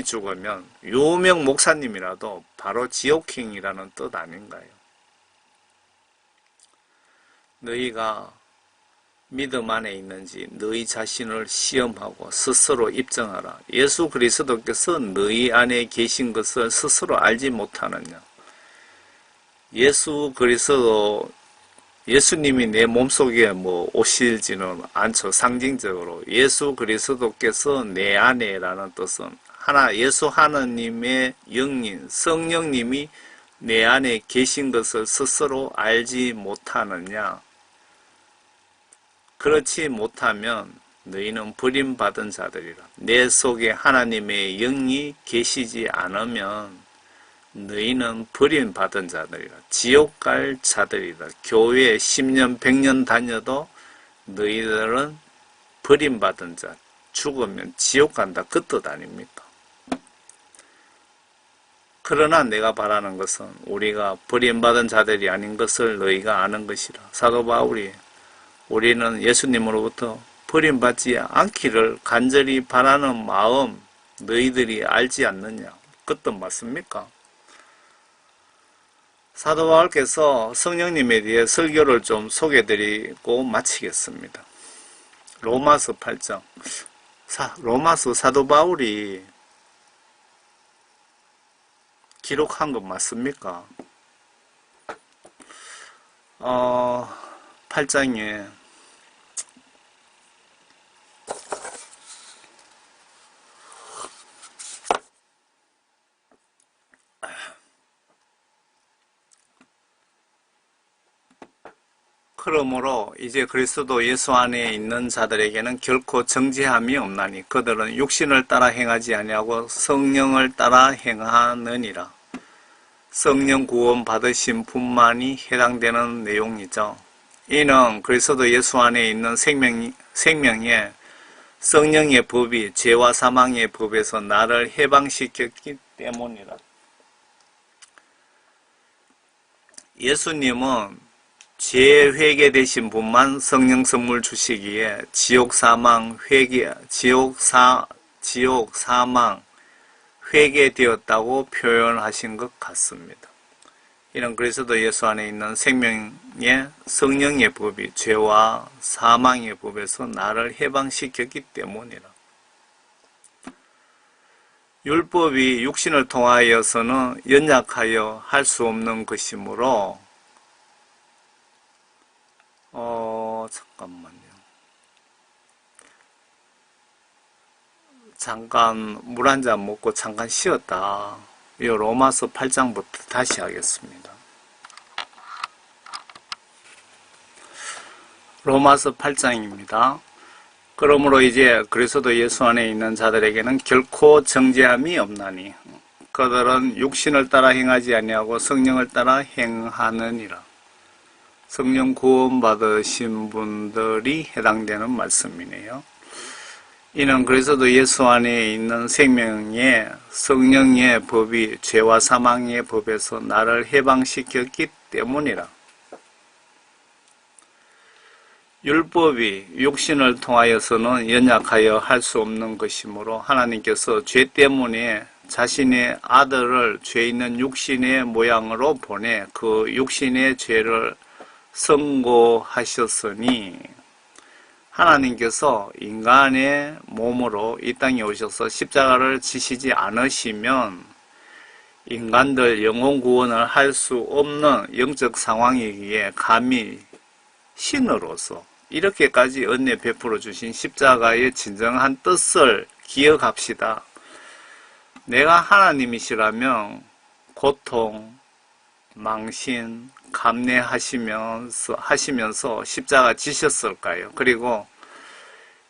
죽으면 유명 목사님이라도 바로 지옥행이라는 뜻 아닌가요? 너희가 믿음 안에 있는지 너희 자신을 시험하고 스스로 입증하라. 예수 그리스도께서 너희 안에 계신 것을 스스로 알지 못하느냐? 예수님이 내 몸속에 오실지는 않죠. 상징적으로 예수 그리스도께서 내 안에라는 뜻은 예수 하나님의 영인 성령님이 내 안에 계신 것을 스스로 알지 못하느냐? 그렇지 못하면 너희는 버림받은 자들이라. 내 속에 하나님의 영이 계시지 않으면 너희는 버림받은 자들이라. 지옥 갈 자들이라. 교회 10년 100년 다녀도 너희들은 버림받은 자, 죽으면 지옥 간다, 그 뜻 아닙니까? 그러나 내가 바라는 것은 우리가 버림받은 자들이 아닌 것을 너희가 아는 것이라. 사도 바울이 우리는 예수님으로부터 버림받지 않기를 간절히 바라는 마음 너희들이 알지 않느냐? 그 뜻 맞습니까? 사도 바울께서 성령님에 대해 설교를 좀 소개해드리고 마치겠습니다. 로마서 8장. 로마서 사도 바울이 기록한 것 맞습니까? 8장에 그러므로 이제 그리스도 예수 안에 있는 자들에게는 결코 정죄함이 없나니 그들은 육신을 따라 행하지 아니하고 성령을 따라 행하느니라. 성령 구원 받으신 분만이 해당되는 내용이죠. 이는 그리스도 예수 안에 있는 생명에 성령의 법이 죄와 사망의 법에서 나를 해방시켰기 때문이라. 예수님은 죄 회개되신 분만 성령 선물 주시기에 지옥 사망 회개되었다고 표현하신 것 같습니다. 이는 그리스도 예수 안에 있는 생명의 성령의 법이 죄와 사망의 법에서 나를 해방시켰기 때문이라. 율법이 육신을 통하여서는 연약하여 할 수 없는 것이므로 잠깐만요. 잠깐 물 한 잔 먹고 잠깐 쉬었다. 이 로마서 8장부터 다시 하겠습니다. 로마서 8장입니다. 그러므로 이제 그리스도 예수 안에 있는 자들에게는 결코 정죄함이 없나니 그들은 육신을 따라 행하지 아니하고 성령을 따라 행하느니라. 성령 구원 받으신 분들이 해당되는 말씀이네요. 이는 그리스도 예수 안에 있는 생명의 성령의 법이 죄와 사망의 법에서 나를 해방시켰기 때문이라. 율법이 육신을 통하여서는 연약하여 할 수 없는 것이므로 하나님께서 죄 때문에 자신의 아들을 죄 있는 육신의 모양으로 보내 그 육신의 죄를 선고하셨으니 하나님께서 인간의 몸으로 이 땅에 오셔서 십자가를 지시지 않으시면 인간들 영혼 구원을 할 수 없는 영적 상황이기에 감히 신으로서 이렇게까지 은혜 베풀어 주신 십자가의 진정한 뜻을 기억합시다. 내가 하나님이시라면 고통, 망신, 감내하시면서 십자가 지셨을까요? 그리고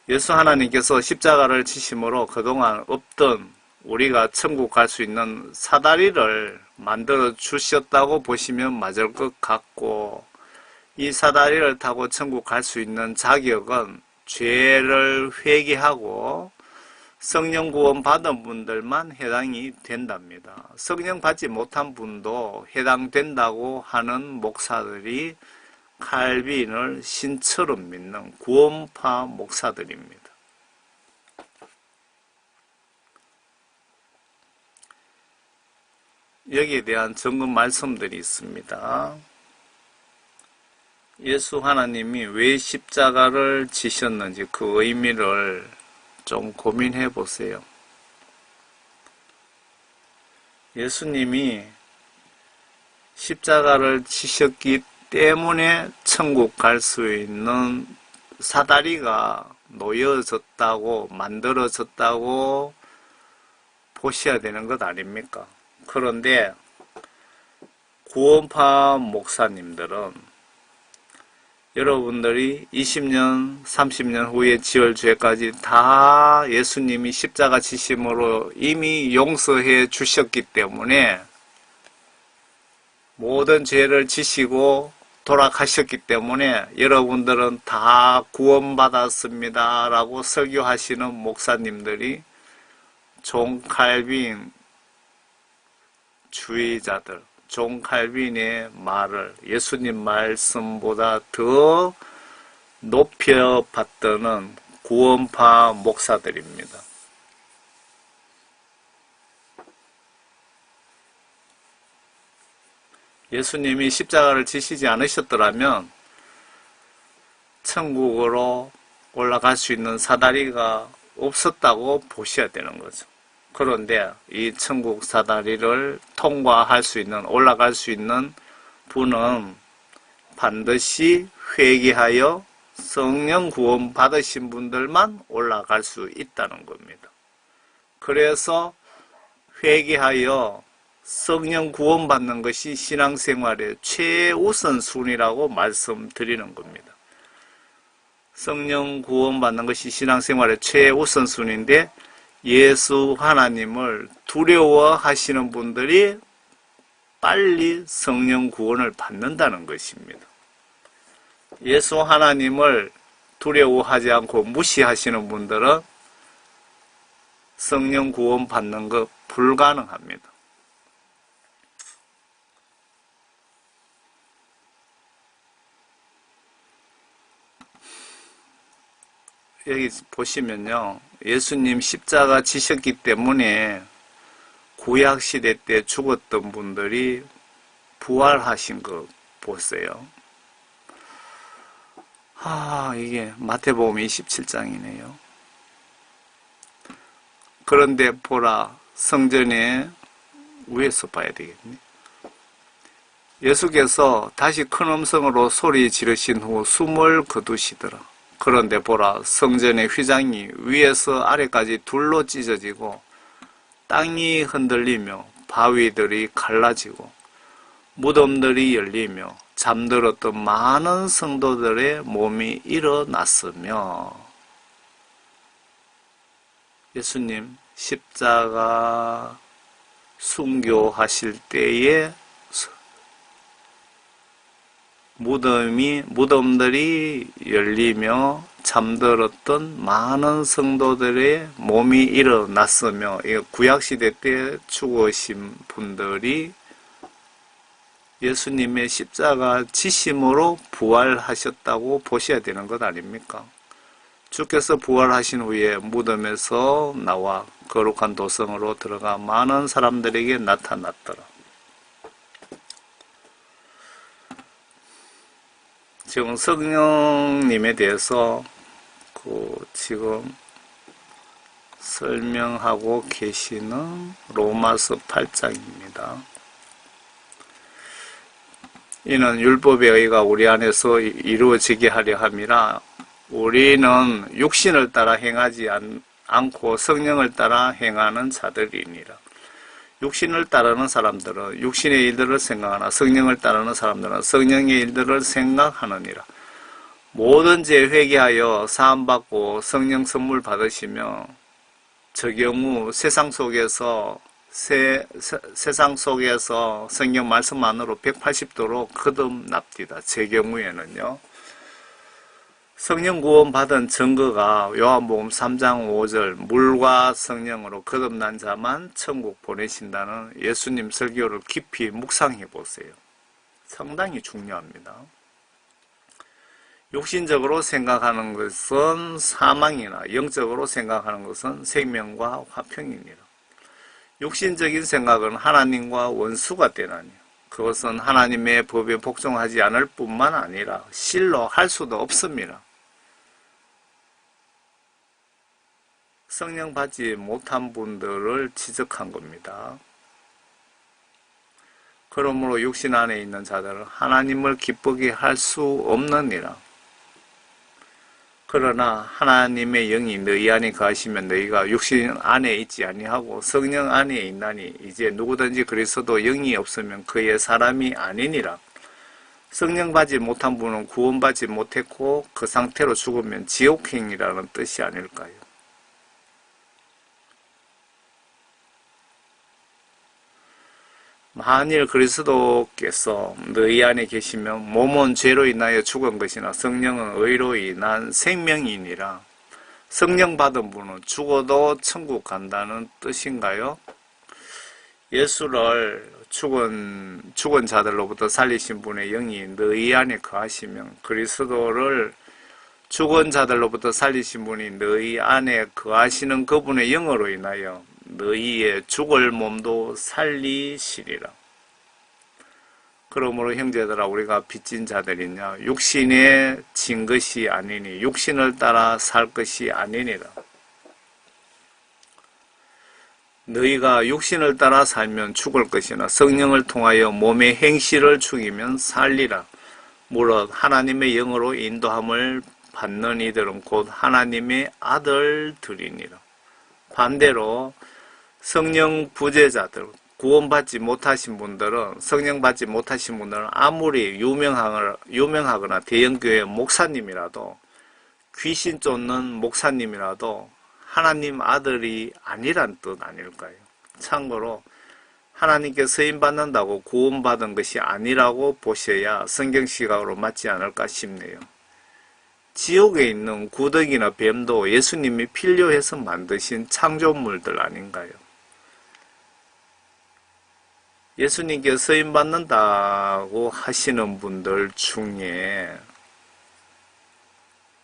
예수 하나님께서 십자가를 지심으로 그동안 없던 우리가 천국 갈 수 있는 사다리를 만들어 주셨다고 보시면 맞을 것 같고, 이 사다리를 타고 천국 갈 수 있는 자격은 죄를 회개하고 성령 구원 받은 분들만 해당이 된답니다. 성령 받지 못한 분도 해당된다고 하는 목사들이 칼빈을 신처럼 믿는 구원파 목사들입니다. 여기에 대한 점검 말씀들이 있습니다. 예수 하나님이 왜 십자가를 지셨는지 그 의미를 좀 고민해 보세요. 예수님이 십자가를 지셨기 때문에 천국 갈 수 있는 사다리가 놓여졌다고 만들어졌다고 보셔야 되는 것 아닙니까? 그런데 구원파 목사님들은 여러분들이 20년, 30년 후에 지을 죄까지 다 예수님이 십자가 지심으로 이미 용서해 주셨기 때문에 모든 죄를 지시고 돌아가셨기 때문에 여러분들은 다 구원받았습니다 라고 설교하시는 목사님들이 존 칼빈 주의자들, 존 칼빈의 말을 예수님 말씀보다 더 높여받드는 구원파 목사들입니다. 예수님이 십자가를 지시지 않으셨더라면 천국으로 올라갈 수 있는 사다리가 없었다고 보셔야 되는 거죠. 그런데 이 천국 사다리를 통과할 수 있는, 올라갈 수 있는 분은 반드시 회개하여 성령 구원 받으신 분들만 올라갈 수 있다는 겁니다. 그래서 회개하여 성령 구원 받는 것이 신앙생활의 최우선순위라고 말씀드리는 겁니다. 성령 구원 받는 것이 신앙생활의 최우선순위인데 예수 하나님을 두려워하시는 분들이 빨리 성령 구원을 받는다는 것입니다. 예수 하나님을 두려워하지 않고 무시하시는 분들은 성령 구원 받는 것 불가능합니다. 여기 보시면요. 예수님 십자가 지셨기 때문에 구약시대 때 죽었던 분들이 부활하신 거 보세요. 이게 마태복음 27장이네요. 그런데 보라, 성전에 위에서 봐야 되겠네. 예수께서 다시 큰 음성으로 소리 지르신 후 숨을 거두시더라. 그런데 보라, 성전의 휘장이 위에서 아래까지 둘로 찢어지고 땅이 흔들리며 바위들이 갈라지고 무덤들이 열리며 잠들었던 많은 성도들의 몸이 일어났으며, 예수님 십자가 순교하실 때에 무덤들이 열리며 잠들었던 많은 성도들의 몸이 일어났으며, 구약시대 때 죽으신 분들이 예수님의 십자가 지심으로 부활하셨다고 보셔야 되는 것 아닙니까? 주께서 부활하신 후에 무덤에서 나와 거룩한 도성으로 들어가 많은 사람들에게 나타났더라. 지금 성령님에 대해서 지금 설명하고 계시는 로마서 8장입니다. 이는 율법의 의가 우리 안에서 이루어지게 하려 함이라. 우리는 육신을 따라 행하지 않고 성령을 따라 행하는 자들이니라. 육신을 따르는 사람들은 육신의 일들을 생각하나 성령을 따르는 사람들은 성령의 일들을 생각하느니라. 뭐든지 회개하여 사함받고 성령 선물 받으시며, 저 경우 세상 속에서 성경 말씀 안으로 180도로 거듭납디다. 제 경우에는요. 성령 구원 받은 증거가 요한복음 3장 5절 물과 성령으로 거듭난 자만 천국 보내신다는 예수님 설교를 깊이 묵상해 보세요. 상당히 중요합니다. 육신적으로 생각하는 것은 사망이나 영적으로 생각하는 것은 생명과 화평이니라. 육신적인 생각은 하나님과 원수가 되나니 그것은 하나님의 법에 복종하지 않을 뿐만 아니라 실로 할 수도 없습니다. 성령 받지 못한 분들을 지적한 겁니다. 그러므로 육신 안에 있는 자들은 하나님을 기쁘게 할 수 없느니라. 그러나 하나님의 영이 너희 안에 거하시면 너희가 육신 안에 있지 아니하고 성령 안에 있나니 이제 누구든지 그리스도 영이 없으면 그의 사람이 아니니라. 성령 받지 못한 분은 구원받지 못했고 그 상태로 죽으면 지옥행이라는 뜻이 아닐까요? 만일 그리스도께서 너희 안에 계시면 몸은 죄로 인하여 죽은 것이나 성령은 의로 인한 생명이니라. 성령 받은 분은 죽어도 천국 간다는 뜻인가요? 예수를 죽은 자들로부터 살리신 분의 영이 너희 안에 거하시면 그리스도를 죽은 자들로부터 살리신 분이 너희 안에 거하시는 그분의 영으로 인하여 너희의 죽을 몸도 살리시리라. 그러므로 형제들아 우리가 빚진 자들이냐 육신에 진 것이 아니니 육신을 따라 살 것이 아니니라. 너희가 육신을 따라 살면 죽을 것이나 성령을 통하여 몸의 행실을 죽이면 살리라. 무릇 하나님의 영으로 인도함을 받는 이들은 곧 하나님의 아들들이니라. 반대로 성령 부재자들, 구원받지 못하신 분들은, 성령 받지 못하신 분들은 아무리 유명하거나 대형교회 목사님이라도, 귀신 쫓는 목사님이라도 하나님 아들이 아니란 뜻 아닐까요? 참고로 하나님께 쓰임받는다고 구원받은 것이 아니라고 보셔야 성경시각으로 맞지 않을까 싶네요. 지옥에 있는 구더기나 뱀도 예수님이 필요해서 만드신 창조물들 아닌가요? 예수님께 쓰임받는다고 하시는 분들 중에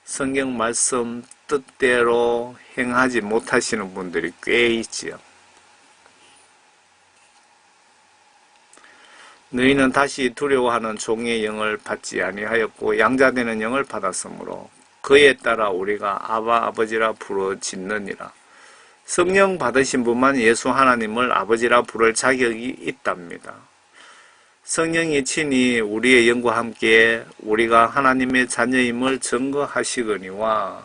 성경 말씀 뜻대로 행하지 못하시는 분들이 꽤 있지요. 너희는 다시 두려워하는 종의 영을 받지 아니하였고 양자되는 영을 받았으므로 그에 따라 우리가 아바 아버지라 부르짖느니라. 성령 받으신 분만 예수 하나님을 아버지라 부를 자격이 있답니다. 성령이 친히 우리의 영과 함께 우리가 하나님의 자녀임을 증거하시거니와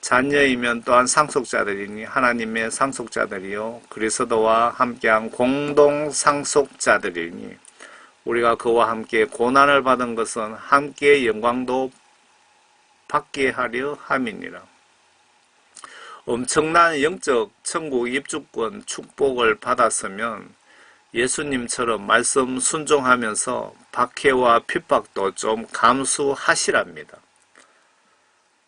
자녀이면 또한 상속자들이니 하나님의 상속자들이요 그리스도와 함께한 공동 상속자들이니 우리가 그와 함께 고난을 받은 것은 함께 영광도 받게 하려 함이니라. 엄청난 영적 천국 입주권 축복을 받았으면 예수님처럼 말씀 순종하면서 박해와 핍박도 좀 감수하시랍니다.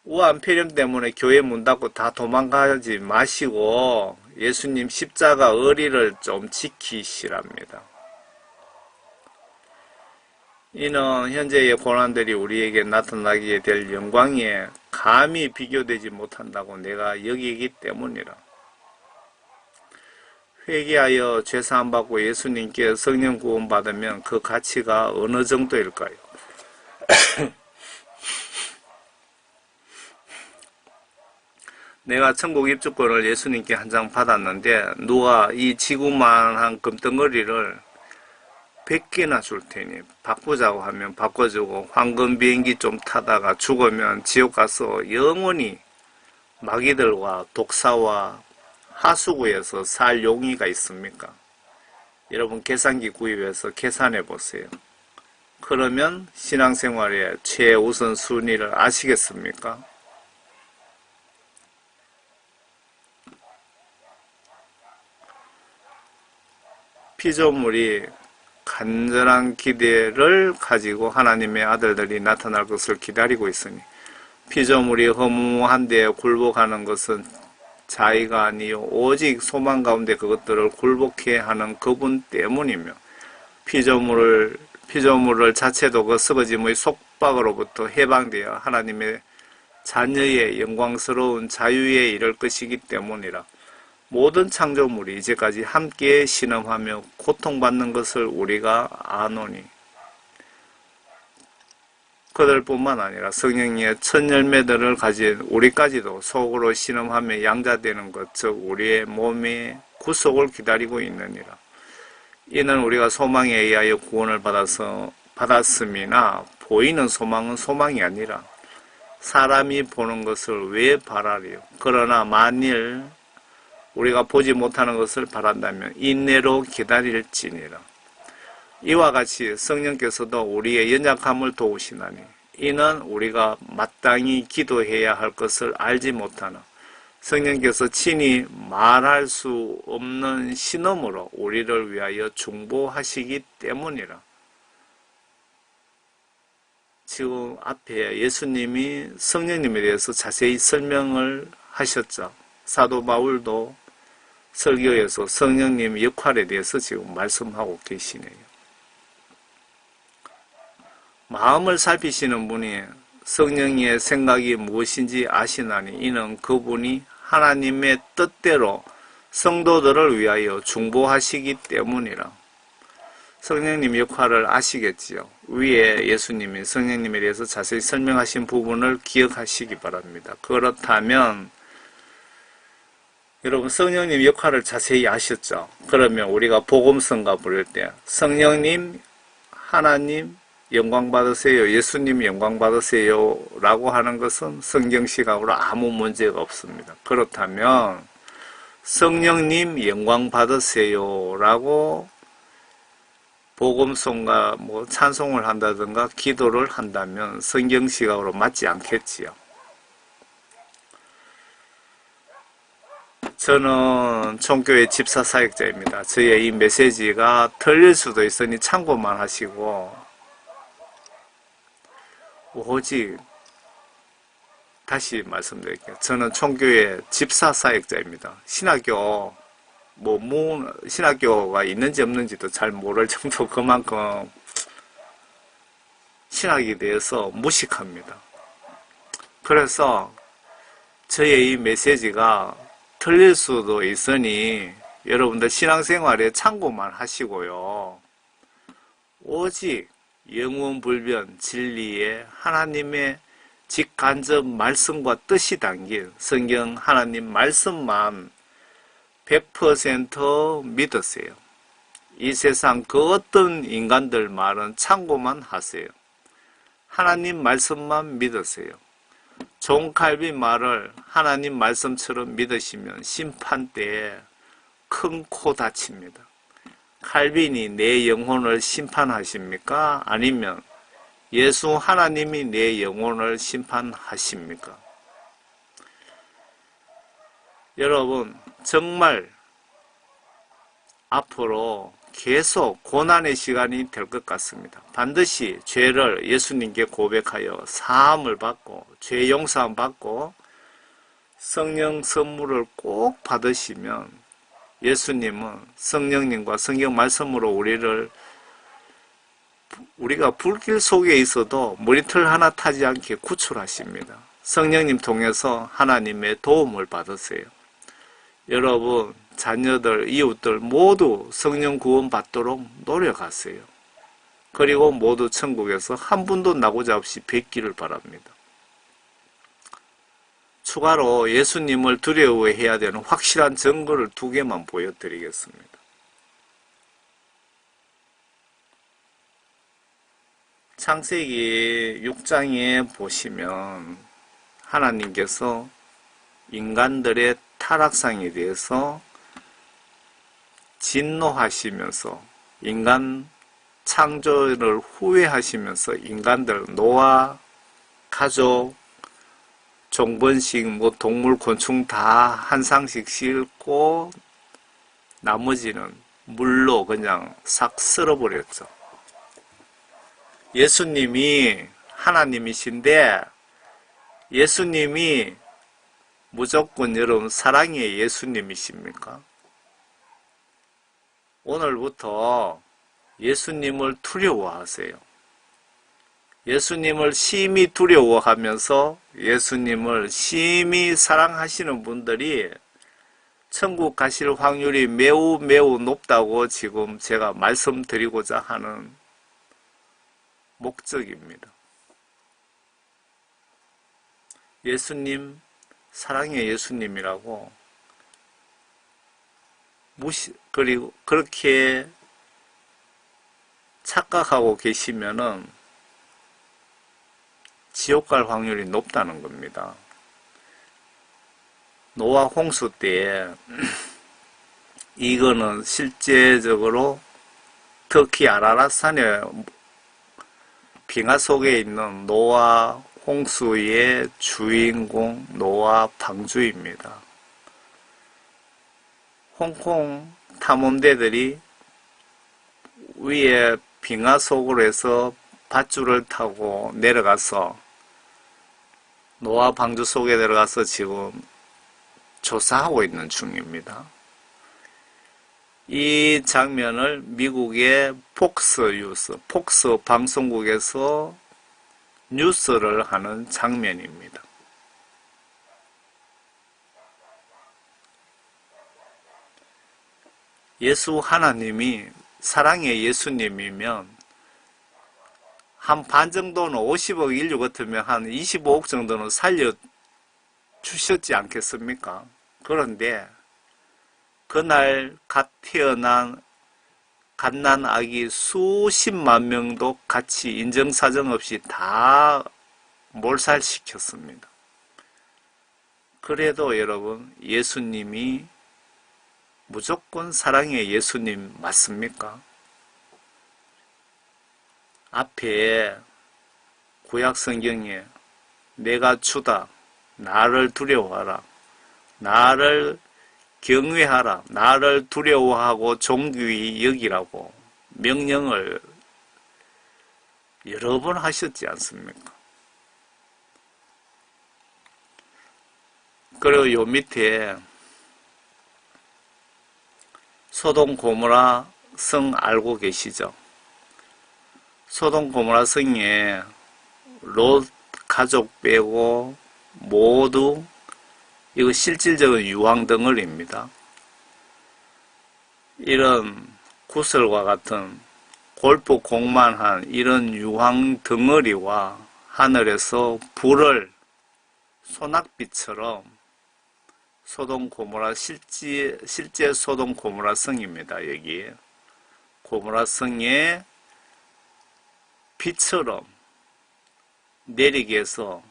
우한 폐렴 때문에 교회 문 닫고 다 도망가지 마시고 예수님 십자가 의리를 좀 지키시랍니다. 이는 현재의 고난들이 우리에게 나타나게 될 영광에 감히 비교되지 못한다고 내가 여기기 때문이라. 회개하여 죄사함 받고 예수님께 성령 구원 받으면 그 가치가 어느 정도일까요? 내가 천국 입주권을 예수님께 한 장 받았는데 누가 이 지구만한 금덩어리를 100개나 줄 테니 바꾸자고 하면 바꿔주고 황금 비행기 좀 타다가 죽으면 지옥 가서 영원히 마귀들과 독사와 하수구에서 살 용의가 있습니까? 여러분 계산기 구입해서 계산해 보세요. 그러면 신앙생활의 최우선 순위를 아시겠습니까? 피조물이 간절한 기대를 가지고 하나님의 아들들이 나타날 것을 기다리고 있으니 피조물이 허무한데 굴복하는 것은 자의가 아니요 오직 소망 가운데 그것들을 굴복해 하는 그분 때문이며 피조물을 자체도 그 썩어짐의 속박으로부터 해방되어 하나님의 자녀의 영광스러운 자유에 이를 것이기 때문이라. 모든 창조물이 이제까지 함께 신음하며 고통받는 것을 우리가 아노니 그들뿐만 아니라 성령의 첫 열매들을 가진 우리까지도 속으로 신음하며 양자되는 것, 즉 우리의 몸의 구속을 기다리고 있느니라. 이는 우리가 소망에 의하여 구원을 받았음이나 보이는 소망은 소망이 아니라 사람이 보는 것을 왜 바라리요? 그러나 만일 우리가 보지 못하는 것을 바란다면 인내로 기다릴지니라. 이와 같이 성령께서도 우리의 연약함을 도우시나니 이는 우리가 마땅히 기도해야 할 것을 알지 못하나 성령께서 친히 말할 수 없는 신음으로 우리를 위하여 중보하시기 때문이라. 지금 앞에 예수님이 성령님에 대해서 자세히 설명을 하셨죠. 사도 바울도 설교에서 성령님 역할에 대해서 지금 말씀하고 계시네요. 마음을 살피시는 분이 성령의 생각이 무엇인지 아시나니 이는 그분이 하나님의 뜻대로 성도들을 위하여 중보하시기 때문이라. 성령님 역할을 아시겠지요. 위에 예수님이 성령님에 대해서 자세히 설명하신 부분을 기억하시기 바랍니다. 그렇다면 여러분 성령님 역할을 자세히 아셨죠? 그러면 우리가 복음성가 부를 때 성령님, 하나님 영광 받으세요, 예수님 영광 받으세요 라고 하는 것은 성경 시각으로 아무 문제가 없습니다. 그렇다면 성령님 영광 받으세요 라고 복음성가 찬송을 한다든가 기도를 한다면 성경 시각으로 맞지 않겠지요. 저는 총교회 집사 사역자입니다. 저의 이 메시지가 틀릴 수도 있으니 참고만 하시고 오직 다시 말씀드릴게요. 저는 총교회 집사 사역자입니다. 신학교가 있는지 없는지도 잘 모를 정도 그만큼 신학에 대해서 무식합니다. 그래서 저의 이 메시지가 틀릴 수도 있으니 여러분들 신앙생활에 참고만 하시고요. 오직 영원불변 진리의 하나님의 직간접 말씀과 뜻이 담긴 성경 하나님 말씀만 100% 믿으세요. 이 세상 그 어떤 인간들 말은 참고만 하세요. 하나님 말씀만 믿으세요. 존 칼빈 말을 하나님 말씀처럼 믿으시면 심판 때에 큰 코 다칩니다. 칼빈이 내 영혼을 심판하십니까? 아니면 예수 하나님이 내 영혼을 심판하십니까? 여러분, 정말 앞으로 계속 고난의 시간이 될 것 같습니다. 반드시 죄를 예수님께 고백하여 사함을 받고 죄 용서함 받고 성령 선물을 꼭 받으시면 예수님은 성령님과 성경 말씀으로 우리가 불길 속에 있어도 머리털 하나 타지 않게 구출하십니다. 성령님 통해서 하나님의 도움을 받으세요. 여러분, 자녀들, 이웃들 모두 성령 구원 받도록 노력하세요. 그리고 모두 천국에서 한 분도 나고자 없이 뵙기를 바랍니다. 추가로 예수님을 두려워해야 되는 확실한 증거를 2개만 보여드리겠습니다. 창세기 6장에 보시면 하나님께서 인간들의 타락상에 대해서 진노하시면서 인간 창조를 후회하시면서 인간들, 노아, 가족, 종번식, 동물, 곤충 다 한 상씩 싣고 나머지는 물로 그냥 싹 쓸어버렸죠. 예수님이 하나님이신데 예수님이 무조건 여러분 사랑의 예수님이십니까? 오늘부터 예수님을 두려워하세요. 예수님을 심히 두려워하면서 예수님을 심히 사랑하시는 분들이 천국 가실 확률이 매우 높다고 지금 제가 말씀드리고자 하는 목적입니다. 예수님, 사랑의 예수님이라고 그리고 그렇게 착각하고 계시면은 지옥 갈 확률이 높다는 겁니다. 노아 홍수 때에 이거는 실제적으로 터키 아라랏산의 빙하 속에 있는 노아 홍수의 주인공 노아 방주입니다. 홍콩 탐험대들이 위에 빙하 속으로 해서 밧줄을 타고 내려가서 노아 방주 속에 들어가서 지금 조사하고 있는 중입니다. 이 장면을 미국의 폭스 방송국에서 뉴스를 하는 장면입니다. 예수 하나님이 사랑의 예수님이면 한 반 정도는 50억 인류 같으면 한 25억 정도는 살려주셨지 않겠습니까? 그런데 그날 갓 태어난 갓난 아기 수십만 명도 같이 인정사정 없이 다 몰살시켰습니다. 그래도 여러분, 예수님이 무조건 사랑의 예수님 맞습니까? 앞에 구약 성경에 내가 주다, 나를 두려워하라, 나를 경외하라, 나를 두려워하고 존귀히 여기라고 명령을 여러 번 하셨지 않습니까? 그리고 요 밑에 소돔 고모라 성 알고 계시죠? 소돔 고모라 성에 롯 가족 빼고 모두 이거 실질적인 유황 덩어리입니다. 이런 구슬과 같은 골프공만 한 이런 유황 덩어리와 하늘에서 불을 소낙비처럼 소돔 고모라 실제 소돔 고모라 성입니다. 여기 고모라 성에 빛처럼 내리게 해서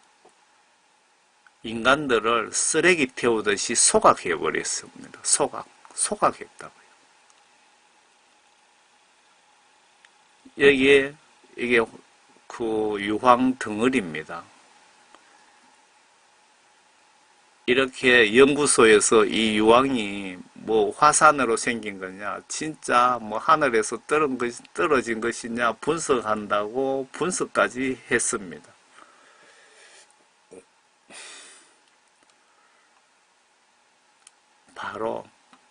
인간들을 쓰레기 태우듯이 소각해버렸습니다. 소각했다고요. 여기에 이게 그 유황 덩어리입니다. 이렇게 연구소에서 이 유황이 뭐 화산으로 생긴 거냐, 진짜 뭐 하늘에서 떨어진 것이냐 분석한다고 분석까지 했습니다. 바로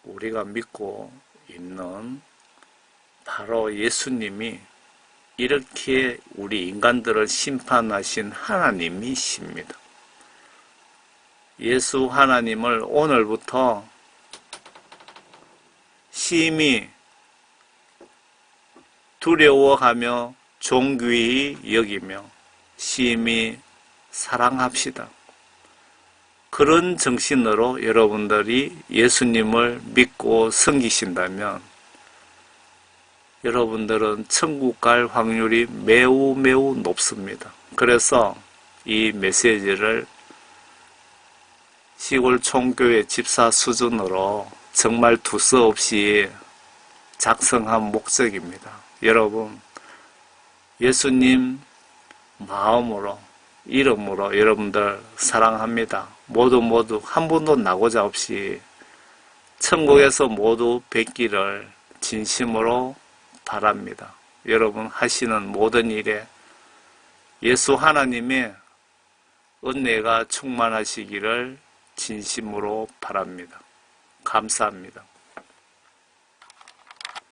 우리가 믿고 있는 바로 예수님이 이렇게 우리 인간들을 심판하신 하나님이십니다. 예수 하나님을 오늘부터 심히 두려워하며 존귀히 여기며 심히 사랑합시다. 그런 정신으로 여러분들이 예수님을 믿고 섬기신다면 여러분들은 천국 갈 확률이 매우 높습니다. 그래서 이 메시지를 시골 총교회 집사 수준으로 정말 두서없이 작성한 목적입니다. 여러분, 예수님 마음으로, 이름으로 여러분들 사랑합니다. 모두 한 분도 나고자 없이 천국에서 모두 뵙기를 진심으로 바랍니다. 여러분 하시는 모든 일에 예수 하나님의 은혜가 충만하시기를 진심으로 바랍니다. 감사합니다.